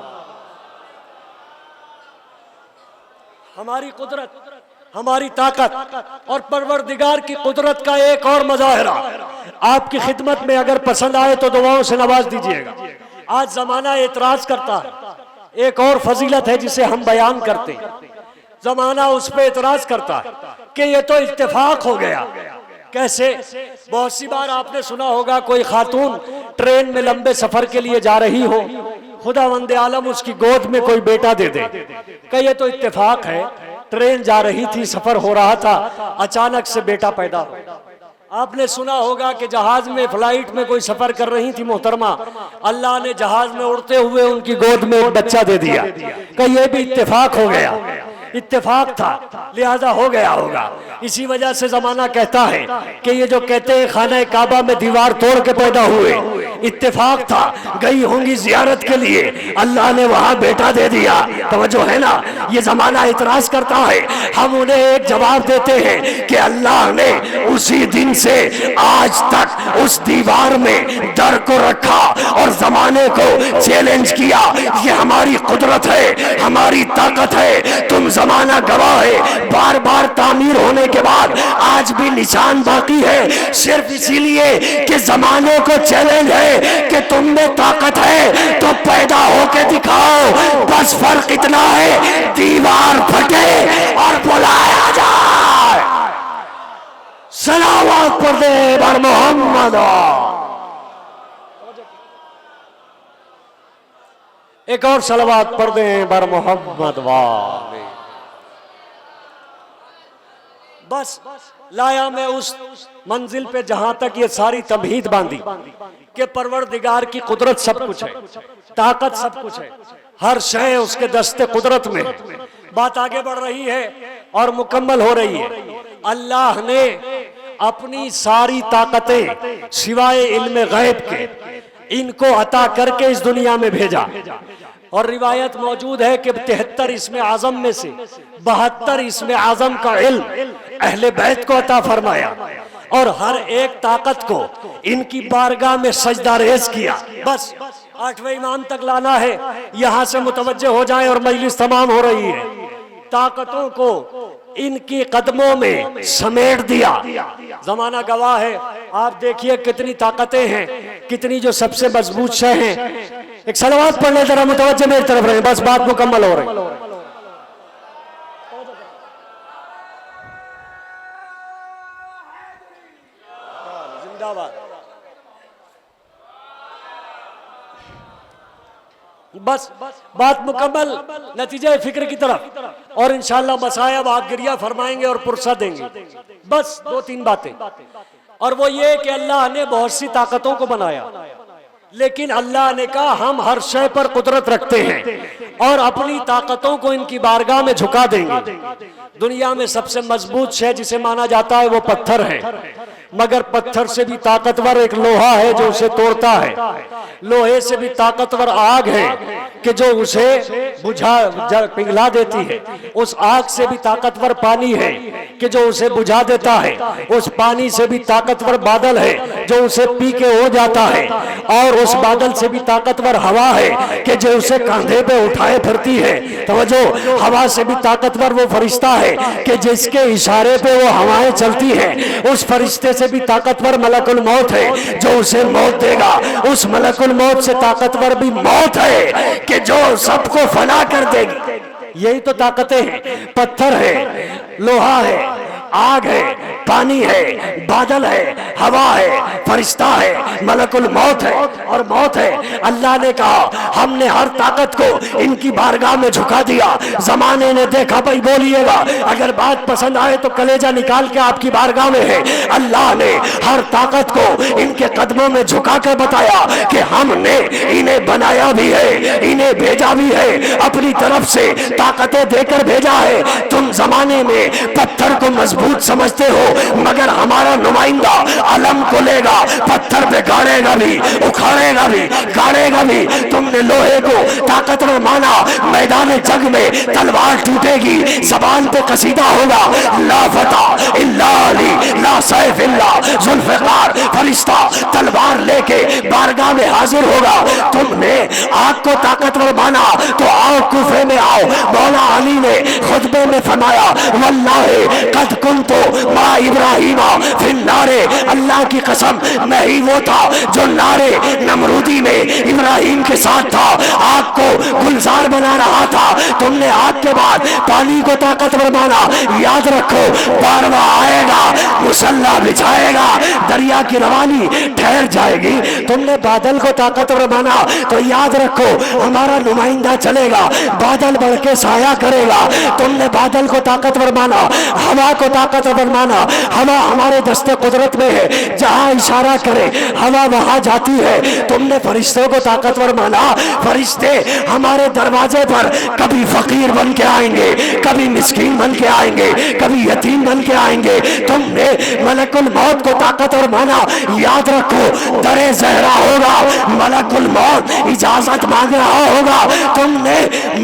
ہماری قدرت، ہماری طاقت اور پروردگار کی قدرت کا ایک اور مظاہرہ آپ کی خدمت میں اگر پسند آئے تو دعاؤں سے نواز دیجئے گا. آج زمانہ اعتراض کرتا ہے، ایک اور فضیلت ہے جسے ہم بیان کرتے ہیں. زمانہ اس پہ اعتراض کرتا ہے کہ یہ تو اتفاق ہو گیا. کیسے؟ بہت سی بار آپ نے سنا ہوگا کوئی خاتون ٹرین میں لمبے سفر کے لیے جا رہی ہو، خداوند عالم اس کی گود میں کوئی بیٹا دے دے کہ یہ تو اتفاق ہے، ٹرین جا رہی تھی، سفر ہو رہا تھا، اچانک سے بیٹا پیدا ہو. آپ نے سنا ہوگا کہ جہاز میں، فلائٹ میں کوئی سفر کر رہی تھی محترمہ، اللہ نے جہاز میں اڑتے ہوئے ان کی گود میں ایک بچہ دے دیا کہ یہ بھی اتفاق ہو گیا. اتفاق تھا لہذا ہو گیا ہوگا. اسی وجہ سے زمانہ کہتا ہے کہ یہ جو کہتے ہیں خانہ کعبہ میں دیوار توڑ کے پیدا ہوئے، اتفاق تھا، گئی ہوں گی زیارت کے لیے، اللہ نے وہاں بیٹا دے دیا. توجہ ہے نا؟ یہ زمانہ اعتراض کرتا ہے، ہم انہیں ایک جواب دیتے ہیں کہ اللہ نے اسی دن سے آج تک اس دیوار میں در کو رکھا اور زمانے کو چیلنج کیا. یہ ہماری قدرت ہے، ہماری طاقت ہے. تم زمانہ گواہ ہے، بار بار تعمیر ہونے کے بعد آج بھی نشان باقی ہے، صرف اسی لیے کہ زمانے کو چیلنج ہے کہ تم میں طاقت ہے تو پیدا ہو کے دکھاؤ. بس فرق اتنا ہے دیوار پھٹے اور بلایا جائے. صلوات پڑھ دے بر محمد. ایک اور صلوات پڑھ دیں بر محمد والے. بس لایا میں اس منزل پہ جہاں تک یہ ساری تمہید باندھی کہ پروردگار کی قدرت سب کچھ ہے، طاقت سب کچھ ہے، ہر شے اس کے دست قدرت میں. بات آگے بڑھ رہی ہے اور مکمل ہو رہی ہے. اللہ نے اپنی ساری طاقتیں سوائے علم غیب کے ان کو عطا کر کے اس دنیا میں بھیجا. اور روایت موجود ہے کہ 73 اسم اعظم میں سے 72 اسم اعظم کا علم اہل بیت کو عطا فرمایا اور ہر ایک طاقت کو ان کی بارگاہ میں سجدہ ریز کیا. بس 8ویں امام تک لانا ہے، یہاں سے متوجہ ہو جائیں اور مجلس تمام ہو رہی ہے. طاقتوں کو ان کی قدموں میں سمیٹ دیا. زمانہ گواہ ہے، آپ دیکھیے کتنی طاقتیں ہیں، کتنی جو سب سے مضبوط شے ہیں. ایک صلوات پڑھنے ذرا متوجہ میری طرف رہیں، بس بات مکمل ہو رہی. زندہ باد. بس بات مکمل نتیجہ فکر کی طرف، اور انشاءاللہ مسائب آپ گریہ فرمائیں گے اور پرسہ دیں گے. بس 2-3 باتیں، اور وہ یہ کہ اللہ نے بہت سی طاقتوں کو بنایا، لیکن اللہ نے کہا ہم ہر شے پر قدرت رکھتے ہیں اور اپنی طاقتوں کو ان کی بارگاہ میں جھکا دیں گے. دنیا میں سب سے مضبوط شے جسے مانا جاتا ہے وہ پتھر ہے، مگر پتھر سے بھی طاقتور ایک لوہا ہے جو اسے توڑتا ہے. لوہے سے بھی طاقتور آگ ہے کہ جو اسے پگھلا دیتی ہے. اس آگ سے بھی طاقتور پانی ہے کہ جو اسے بجھا دیتا ہے. اس پانی سے بھی طاقتور بادل ہے جو اسے پی کے ہو جاتا ہے. اور اس بادل سے بھی طاقتور ہوا ہے کہ جو اسے کاندھے پہ اٹھائے پھرتی ہے. توجہ، ہوا سے بھی طاقتور وہ فرشتہ ہے کہ جس کے اشارے پہ وہ ہوائیں چلتی ہیں. اس فرشتے سے بھی طاقتور ملک الموت ہے جو اسے موت دے گا. اس ملک الموت سے طاقتور بھی موت ہے کہ جو سب کو فنا کر دے گی. یہی تو طاقتیں ہیں. پتھر ہے، لوہا ہے، آگ ہے، پانی ہے، بادل ہے، ہوا ہے، فرشتہ ہے، ملک الموت ہے اور موت ہے. اللہ نے کہا ہم نے ہر طاقت کو ان کی بارگاہ میں جھکا دیا. زمانے نے دیکھا، بھائی بولیے گا اگر بات پسند آئے تو کلیجہ نکال کے آپ کی بارگاہ میں ہے. اللہ نے ہر طاقت کو ان کے قدموں میں جھکا کر بتایا کہ ہم نے انہیں بنایا بھی ہے، انہیں بھیجا بھی ہے، اپنی طرف سے طاقتیں دے کر بھیجا ہے. تم زمانے میں پتھر کو مضبوط سمجھتے ہو، مگر ہمارا نمائندہ علم کو لے گا، پتھر پہ گاڑے گا بھی، اکھاڑے گا بھی، گاڑے گا بھی. تم نے لوہے کو طاقتور مانا، میدان جنگ میں تلوار ٹوٹے گی، زبان پہ قصیدہ ہوگا لا فتح الا علی، لا سیف الا ذوالفقار. فرشتہ تلوار لے کے بارگاہ میں حاضر ہوگا. تم نے آگ کو طاقتور مانا تو آؤ کوفے میں آؤ. مولا علی نے خطبے میں فرمایا واللہ قد کنتو ما ابراہیم فی النار، اللہ کی قسم میں ہی وہ تھا جو نارے نمرودی میں ابراہیم کے ساتھ تھا، آگ کو گلزار بنا رہا تھا. تم نے آگ کے بعد پانی کو طاقتور مانا. یاد رکھو بارواں آئے گا، مسلح بچھائے گا، دریا کی روانی ٹھہر جائے گی. تم نے بادل کو طاقتور مانا تو یاد رکھو ہمارا نمائندہ چلے گا، بادل بڑھ کے سایہ کرے گا. تم نے بادل کو طاقتور مانا، ہوا کو طاقتور مانا. ہوا ہمارے دست قدرت میں ہے، جہاں اشارہ کرے ہوا وہاں جاتی ہے. تم نے فرشتوں کو طاقتور مانا، فرشتے ہمارے دروازے پر کبھی فقیر بن کے آئیں گے، کبھی مسکین بن کے آئیں گے، کبھی یتیم بن کے آئیں گے. تم نے ملک الموت کو طاقتور مانا. یاد رکھو در زہرا ہوگا، ملک الموت اجازت مانگ رہا ہوگا. تم نے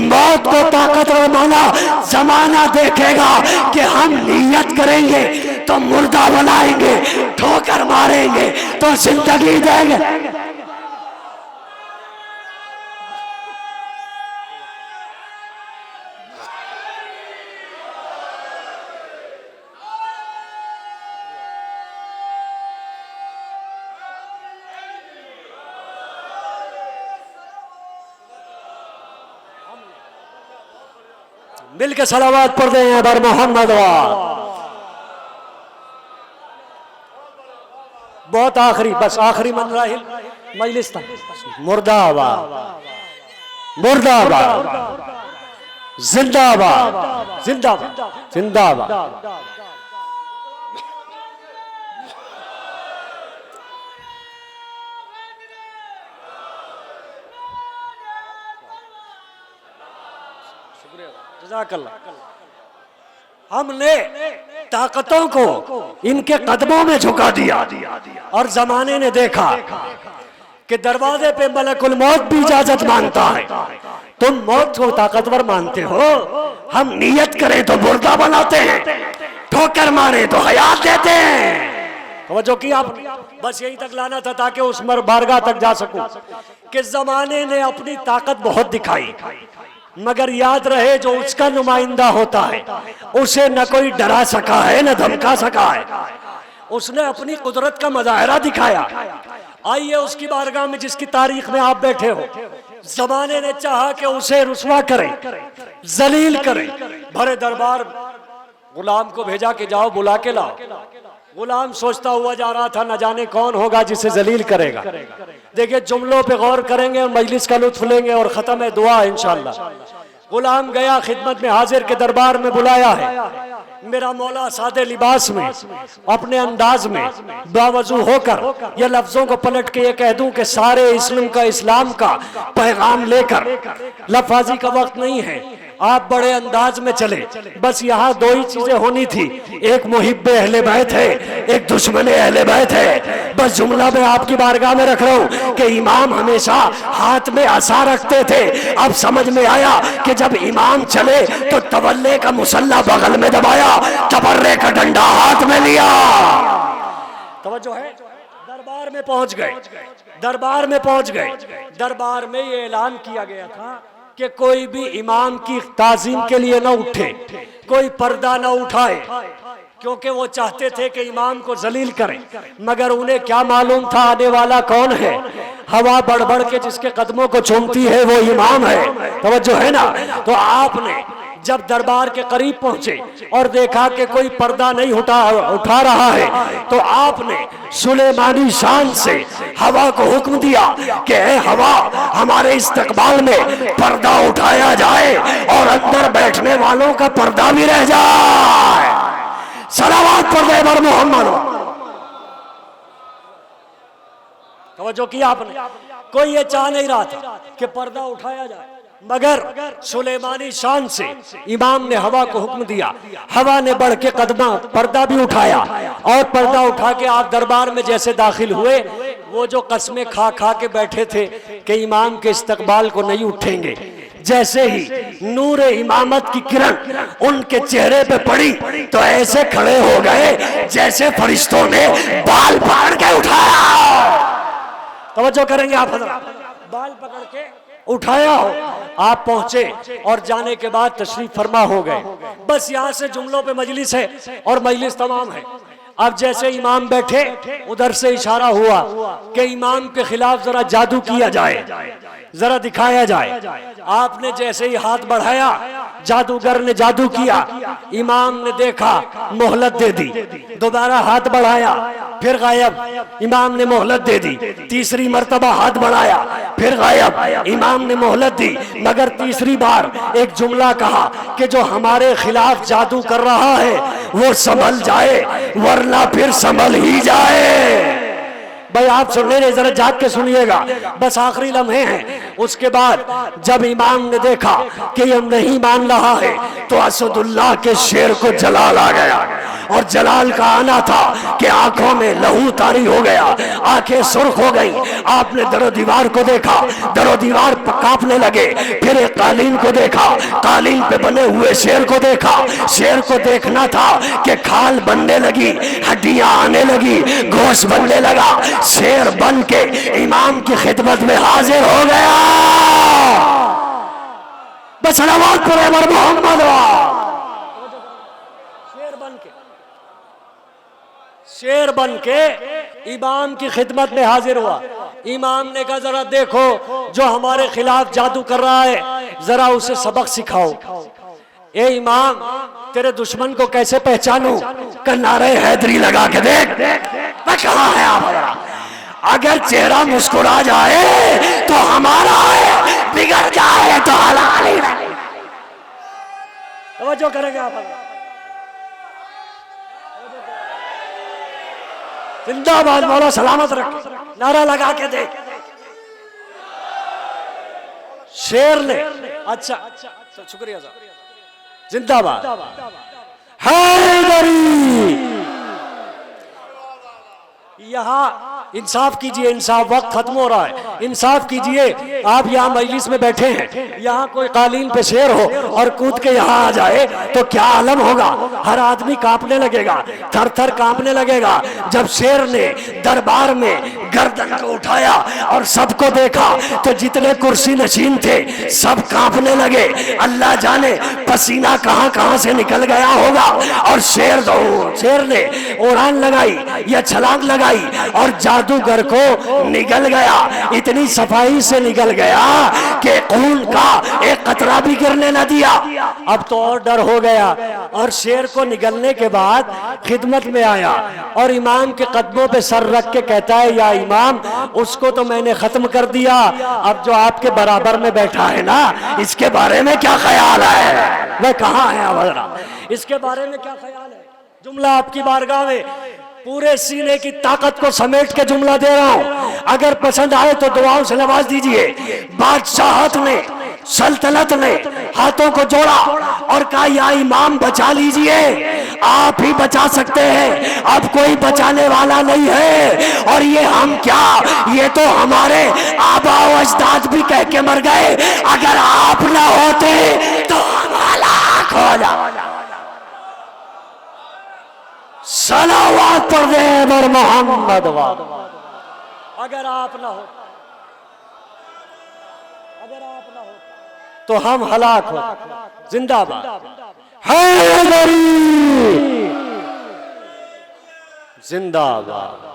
موت کو طاقتور مانا. زمانہ دیکھے گا کہ ہم نیت کریں گے تو مردہ بنائیں گے، ٹھوکر ماریں گے تو زندگی دیں گے. مل کے صلوات پڑھ دیں ہیں بر محمد بہت آخری، بس آخری من راہل مجلس تھا. مردہ آباد، مردہ آباد، زندہ آباد، زندہ آباد، زندہ آباد. جزاک اللہ. ہم نے طاقتوں کو ان کے قدموں میں جھکا دیا اور زمانے نے دیکھا کہ دروازے پہ ملک الموت بھی اجازت مانگتا ہے. تم موت کو طاقتور مانتے ہو، ہم نیت کریں تو مردہ بناتے ہیں، ٹھوکر مارے تو حیات دیتے ہیں. توجہ کی آپ، بس یہی تک لانا تھا تاکہ اس بارگاہ تک جا سکوں کہ زمانے نے اپنی طاقت بہت دکھائی، مگر یاد رہے جو اس کا نمائندہ ہوتا ہے اسے نہ کوئی ڈرا سکا ہے نہ دھمکا سکا ہے. اس نے اپنی قدرت کا مظاہرہ دکھایا. آئیے اس کی بارگاہ میں جس کی تاریخ میں آپ بیٹھے ہو. زمانے نے چاہا کہ اسے رسوا کرے، ذلیل کرے. بھرے دربار غلام کو بھیجا کہ جاؤ بلا کے لاؤ. غلام سوچتا ہوا جا رہا تھا نہ جانے کون ہوگا جسے ذلیل کرے گا. دیکھیں جملوں پہ غور کریں گے اور مجلس کا لطف لیں گے اور ختم ہے دعا انشاءاللہ. غلام گیا، خدمت میں حاضر کے دربار میں بلایا ہے. میرا مولا سادے لباس میں اپنے انداز میں باوضو ہو کر یہ لفظوں کو پلٹ کے یہ کہہ دوں کہ سارے اسلام کا پیغام لے کر، لفاظی کا وقت نہیں ہے، آپ بڑے انداز میں چلے. بس یہاں دو ہی چیزیں ہونی تھی، ایک محب اہل بیت ہے، ایک دشمن اہل بیت ہے. بس جملہ میں آپ کی بارگاہ میں رکھ رہا ہوں کہ امام ہمیشہ ہاتھ میں عصا رکھتے تھے. اب سمجھ میں آیا کہ جب امام چلے تو تولے کا مسلح بغل میں دبایا، تبرے کا ڈنڈا ہاتھ میں لیا. توجہ ہے. دربار میں پہنچ گئے، دربار میں پہنچ گئے. دربار میں یہ اعلان کیا گیا تھا کہ کوئی بھی امام کی تعظیم کے لیے نہ اٹھے، کوئی پردہ نہ اٹھائے، کیونکہ وہ چاہتے تھے کہ امام کو ذلیل کریں. مگر انہیں کیا معلوم تھا آنے والا کون ہے. ہوا بڑھ بڑھ کے جس کے قدموں کو چومتی ہے وہ امام ہے. توجہ ہے نا. تو آپ نے جب دربار کے قریب پہنچے اور دیکھا کہ کوئی پردہ نہیں اٹھا رہا ہے تو آپ نے سلیمانی شان سے ہوا کو حکم دیا کہ اے ہوا ہمارے استقبال میں پردہ اٹھایا جائے اور اندر بیٹھنے والوں کا پردہ بھی رہ جائے. صلوات پڑھ دے بر محمد. توجہ کیا آپ نے؟ کوئی یہ چاہ نہیں رہا تھا کہ پردہ اٹھایا جائے، مگر سلیمانی شان سے امام نے ہوا کو حکم دیا. ہوا نے بڑھ کے قدمہ پردہ بھی اٹھایا اور پردہ اٹھا کے آپ دربار میں جیسے داخل ہوئے وہ جو قسمیں کھا کھا کے بیٹھے تھے کہ امام کے استقبال کو نہیں اٹھیں گے، جیسے ہی نور امامت کی کرن ان کے چہرے پہ پڑی تو ایسے کھڑے ہو گئے جیسے فرشتوں نے بال پکڑ کے اٹھایا. توجہ کریں گے آپ حضرات، بال پکڑ کے اٹھایا ہو. آپ پہنچے اور جانے کے بعد تشریف فرما ہو گئے. بس یہاں سے جملوں پہ مجلس ہے اور مجلس تمام ہے. اب جیسے امام بیٹھے ادھر سے اشارہ ہوا کہ امام کے خلاف ذرا جادو کیا جائے، ذرا دکھایا جائے. آپ نے جیسے ہی ہاتھ بڑھایا جادوگر نے جادو کیا. امام نے دیکھا مہلت دے دی. دوبارہ ہاتھ بڑھایا پھر غائب. امام نے مہلت دے دی. تیسری مرتبہ ہاتھ بڑھایا پھر غائب. امام نے مہلت دی مگر تیسری بار ایک جملہ کہا کہ جو ہمارے خلاف جادو کر رہا ہے وہ سنبھل جائے ورنہ پھر سنبھل ہی جائے. بھائی آپ سن لیں ذرا جاگ کے سنیے گا، بس آخری لمحے ہیں. اس کے بعد جب امام نے دیکھا کہ یہ نہیں مان رہا ہے تو اسد اللہ کے شیر کو جلال آ گیا. اور جلال کا آنا تھا کہ آنکھوں میں لہو طاری ہو گیا، آنکھیں سرخ ہو گئی. آپ نے در و دیوار کو دیکھا، در و دیوار کانپنے لگے. پھر ایک قالین کو دیکھا، قالین پہ بنے ہوئے شیر کو دیکھا. شیر کو دیکھنا تھا کہ کھال بننے لگی، ہڈیاں آنے لگی، گوشت بننے لگا. شیر بن کے امام کی خدمت میں حاضر ہو گیا. بس صلوات پڑھے بر محمد. شیر بن کے امام کی خدمت میں حاضر ہوا. امام نے کہا ذرا دیکھو جو ہمارے خلاف جادو کر رہا ہے ذرا اسے سبق سکھاؤ. اے امام تیرے دشمن کو کیسے پہچانوں؟ کہ نعرہ حیدری لگا کے دیکھ. میں کہاں ہے آپ؟ اگر چہرہ مسکرا جائے تو ہمارا ہے، بگڑ جائے تو حلال ہی نہیں. توجہ کریں گے آپ؟ زندہ باد مولا سلامت رکھ. نعرہ لگا کے دیکھ. شیر نے اچھا شکریہ صاحب. زندہ باد حیدری. یہاں انصاف کیجئے، انصاف وقت ختم ہو رہا ہے. انصاف کیجئے. آپ یہاں مجلس میں بیٹھے ہیں، یہاں کوئی قالین پہ شیر ہو اور کود کے یہاں آ جائے تو کیا عالم ہوگا؟ ہر آدمی کانپنے لگے گا، تھر تھر کانپنے لگے گا. جب شیر نے دربار میں گردن کو اٹھایا اور سب کو دیکھا تو جتنے کرسی نشین تھے سب کانپنے لگے. اللہ جانے پسینہ کہاں کہاں سے نکل گیا ہوگا. اور شیر نے اڑان لگائی یا چھلانگ لگائی اور جادوگر کو نگل گیا. اتنی صفائی سے نگل گیا کہ خون کا ایک قطرہ بھی گرنے نہ دیا. اب تو اور ڈر ہو گیا اور شیر کو نگلنے کے بعد خدمت میں آیا اور امام کے قدموں پہ سر رکھ کے کہتا ہے یا امام اس کو تو میں نے ختم کر دیا، اب جو آپ کے برابر میں بیٹھا ہے نا اس کے بارے میں کیا خیال ہے؟ وہ کہاں ہے حضرات؟ اس کے بارے میں کیا خیال ہے؟ جملہ آپ کی بارگاہ میں پورے سینے کی طاقت کو سمیٹ کے جملہ دے رہا ہوں. اگر پسند آئے تو دعاؤں سے نواز دیجئے. بادشاہت نے، سلطنت نے ہاتھوں کو جوڑا اور کہا یا امام بچا لیجئے، آپ ہی بچا سکتے ہیں، اب کوئی بچانے والا نہیں ہے. اور یہ ہم کیا، یہ تو ہمارے آبا و اجداد بھی کہہ کے مر گئے اگر آپ نہ ہوتے تو ہم ہلاک ہو جاتے. صلوات پڑھ دے بر محمد. اگر آپ نہ ہو، اگر آپ نہ ہو تو ہم ہلاک ہو. زندہ باد حیدری. زندہ باد.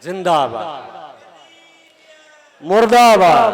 زندہ باد. مردہ باد.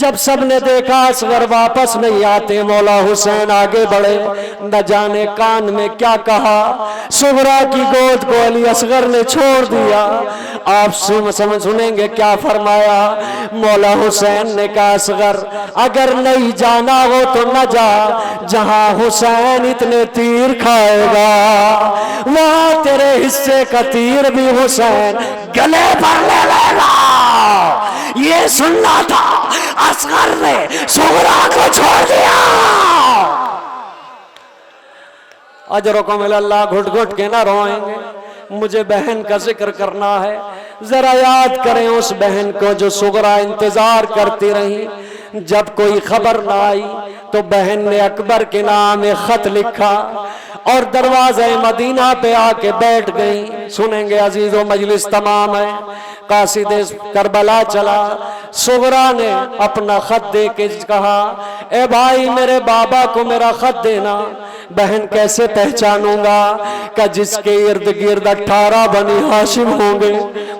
جب سب نے دیکھا اصغر واپس نہیں آتے، مولا حسین آگے بڑھے، نہ جانے کان میں کیا کہا، صغرا کی گود کو علی اصغر نے چھوڑ دیا۔ آپ سنیں گے کیا فرمایا۔ مولا حسین نے کہا اصغر اگر نہیں جانا ہو تو نہ جا، جہاں حسین اتنے تیر کھائے گا وہاں تیرے حصے کا تیر بھی حسین گلے پر لے لے گا۔ یہ سننا تھا، اصغر نے صغرا کو چھوڑ دیا۔ اجرکم اللہ، گھٹ گھٹ کے نہ روئیں گے، مجھے بہن کا ذکر کرنا ہے۔ ذرا یاد کریں اس بہن کو جو صغرا انتظار کرتی رہی، جب کوئی خبر نہ آئی تو بہن نے اکبر کے نام ایک خط لکھا اور دروازہ مدینہ پہ آ کے بیٹھ گئی۔ سنیں گے عزیزو، مجلس تمام ہے، قاصد کربلا چلا۔ صغرا نے اپنا خط دے کے کہا اے بھائی میرے بابا کو میرا خط دینا۔ بہن کیسے پہچانوں گا کہ جس کے ارد گرد 18 بنی ہاشم ہوں گے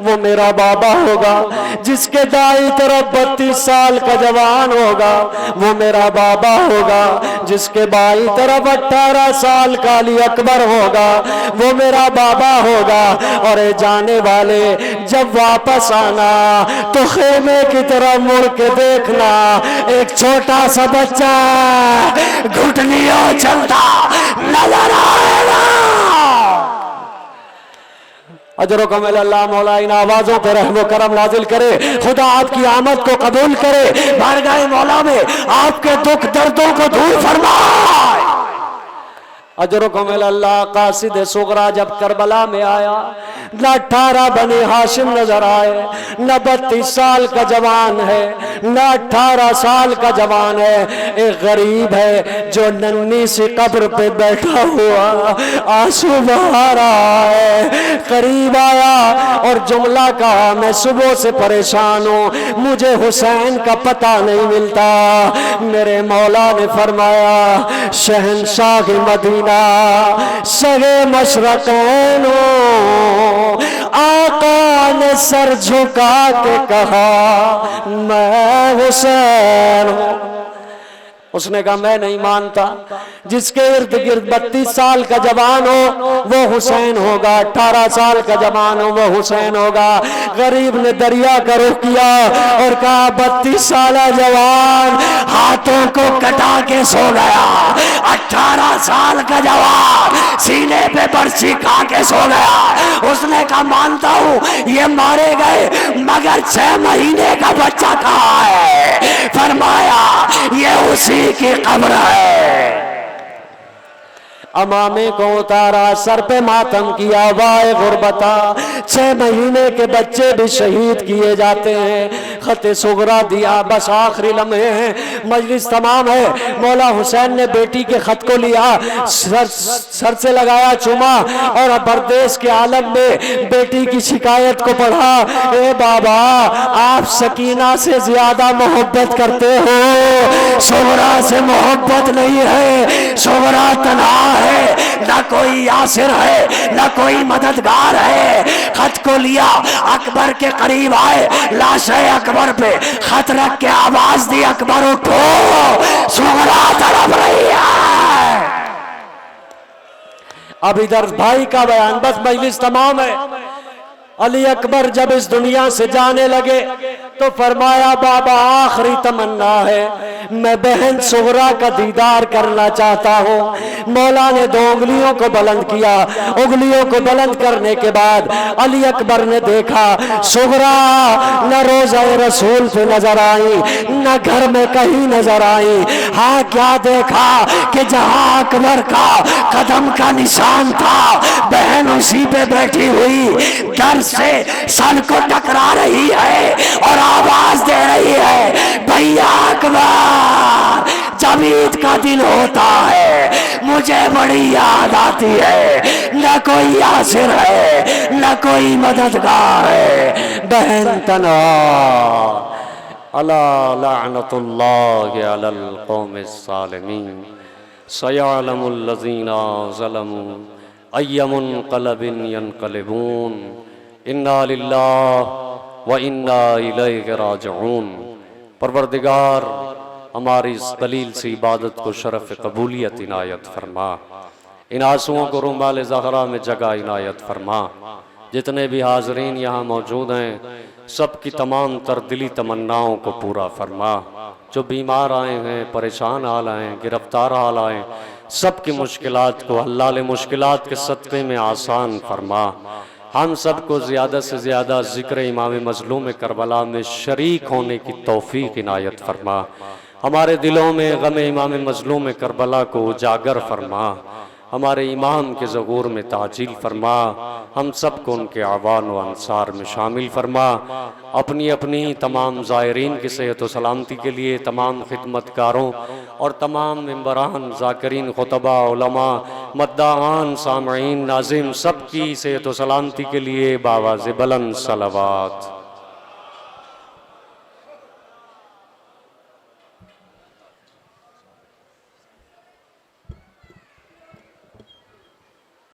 وہ میرا بابا ہوگا، جس کے دائیں طرف 32 سال کا جوان ہوگا وہ میرا بابا ہوگا، جس کے بائیں طرف 18 سال کا علی اکبر ہوگا وہ میرا بابا ہوگا۔ اور اے جانے والے، جب واپس آنا تو خیمے کی طرف مڑ کے دیکھنا، ایک چھوٹا سا بچہ گھٹنیوں چلتا نظر آئے گا۔ اجرکم اللہ، مولا ان آوازوں پہ رحم و کرم نازل کرے، خدا آپ کی آمد کو قبول کرے، بارگاہ مولا میں آپ کے دکھ دردوں کو دور فرمائے۔ اجرکم اللہ، قاصد صغرا جب کربلا میں آیا، نہ 18 بنی ہاشم نظر آئے، نہ 32 سال کا جوان ہے، نہ 18 سال کا جوان ہے، ایک غریب ہے جو ننھی سی قبر پہ بیٹھا ہوا آنسو بہا رہا ہے۔ قریب آیا اور جملہ کہا میں صبح سے پریشان ہوں، مجھے حسین کا پتہ نہیں ملتا۔ میرے مولا نے فرمایا شہنشاہ مدینہ سگے مشرقین، آقا نے سر جھکا کے کہا میں حسین ہوں۔ اس نے کہا میں نہیں مانتا، جس کے ارد گرد 32 سال کا جوان ہو وہ حسین ہوگا، 18 سال کا جوان ہو وہ حسین ہوگا۔ غریب نے دریا کا رخ کیا اور کہا 32 سالہ جوان ہاتھوں کو کٹا کے سو گیا، 18 سال کا جوان سینے پہ برچھی کھا کے سو گیا۔ اس نے کہا مانتا ہوں یہ مارے گئے، مگر 6 مہینے کا بچہ کہاں ہے؟ فرمایا یہ اسی کی قبر ہے۔ امامے کو اتارا، سر پہ ماتم کیا، وائے غربتا، 6 مہینے کے بچے بھی شہید کیے جاتے ہیں۔ خط صغرا دیا، بس آخری لمحے ہیں، مجلس تمام ہے۔ مولا حسین نے بیٹی کے خط کو لیا، سر سے لگایا چوما اور پردیس کے عالم میں بیٹی کی شکایت کو پڑھا اے بابا آپ سکینہ سے زیادہ محبت کرتے ہو، صغرا سے محبت نہیں ہے، صغرا تنہا ہے، نہ کوئی یاسر ہے نہ کوئی مددگار ہے۔ خط کو لیا، اکبر کے قریب آئے، لاش اکبر پہ خط رکھ کے آواز دی اکبر اٹھو، صغرا تڑپ رہی ہے۔ اب ادھر بھائی کا بیان، بس مجلس تمام ہے۔ علی اکبر جب اس دنیا سے جانے لگے تو فرمایا بابا آخری تمنا ہے، میں بہن صغرا کا دیدار کرنا چاہتا ہوں۔ مولا نے 2 انگلیوں کو بلند کیا، انگلیوں کو بلند کرنے کے بعد علی اکبر نے دیکھا صغرا نہ روضہ رسول پہ نظر آئی، نہ گھر میں کہیں نظر آئی۔ ہاں کیا دیکھا کہ جہاں اکبر کا قدم کا نشان تھا بہن اسی پہ بیٹھی ہوئی در سے سن کو ٹکرا رہی ہے اور آواز دے رہی ہے بھیا اکبر، جب عید کا دن ہوتا ہے مجھے بڑی یاد آتی ہے، نہ کوئی یاسر ہے نہ کوئی مددگار ہے، بہن تنہا۔ الا لعنت اللہ علی القوم الظالمین، سیعلم الذین ظلموا ای منقلب ینقلبون، انا للہ و انا الیہ راجعون۔ پروردگار ہماری اس دلیل سے عبادت کو شرف قبولیت عنایت فرما، ان آنسوؤں کو رومال زہرا میں جگہ عنایت فرما۔ جتنے بھی حاضرین یہاں موجود ہیں سب کی تمام تر دلی تمناؤں کو پورا فرما، جو بیمار آئے ہیں، پریشان حال آئے ہیں، گرفتار حال آئے ہیں، سب کی مشکلات کو حلال مشکلات کے صدقے میں آسان فرما۔ ہم سب کو زیادہ سے زیادہ ذکر امام مظلوم کربلا میں شریک ہونے کی توفیق عنایت فرما۔ ہمارے دلوں میں غم امام مظلوم کربلا کو اجاگر فرما، ہمارے امام کے ظہور میں تعجیل فرما، ہم سب کو ان کے اعوان و انصار میں شامل فرما۔ اپنی اپنی تمام زائرین کی صحت و سلامتی کے لیے، تمام خدمتکاروں اور تمام ممبران، ذاکرین، خطبہ، علماء، مداحان، سامعین، ناظم، سب کی صحت و سلامتی کے لیے بآواز بلند صلوات۔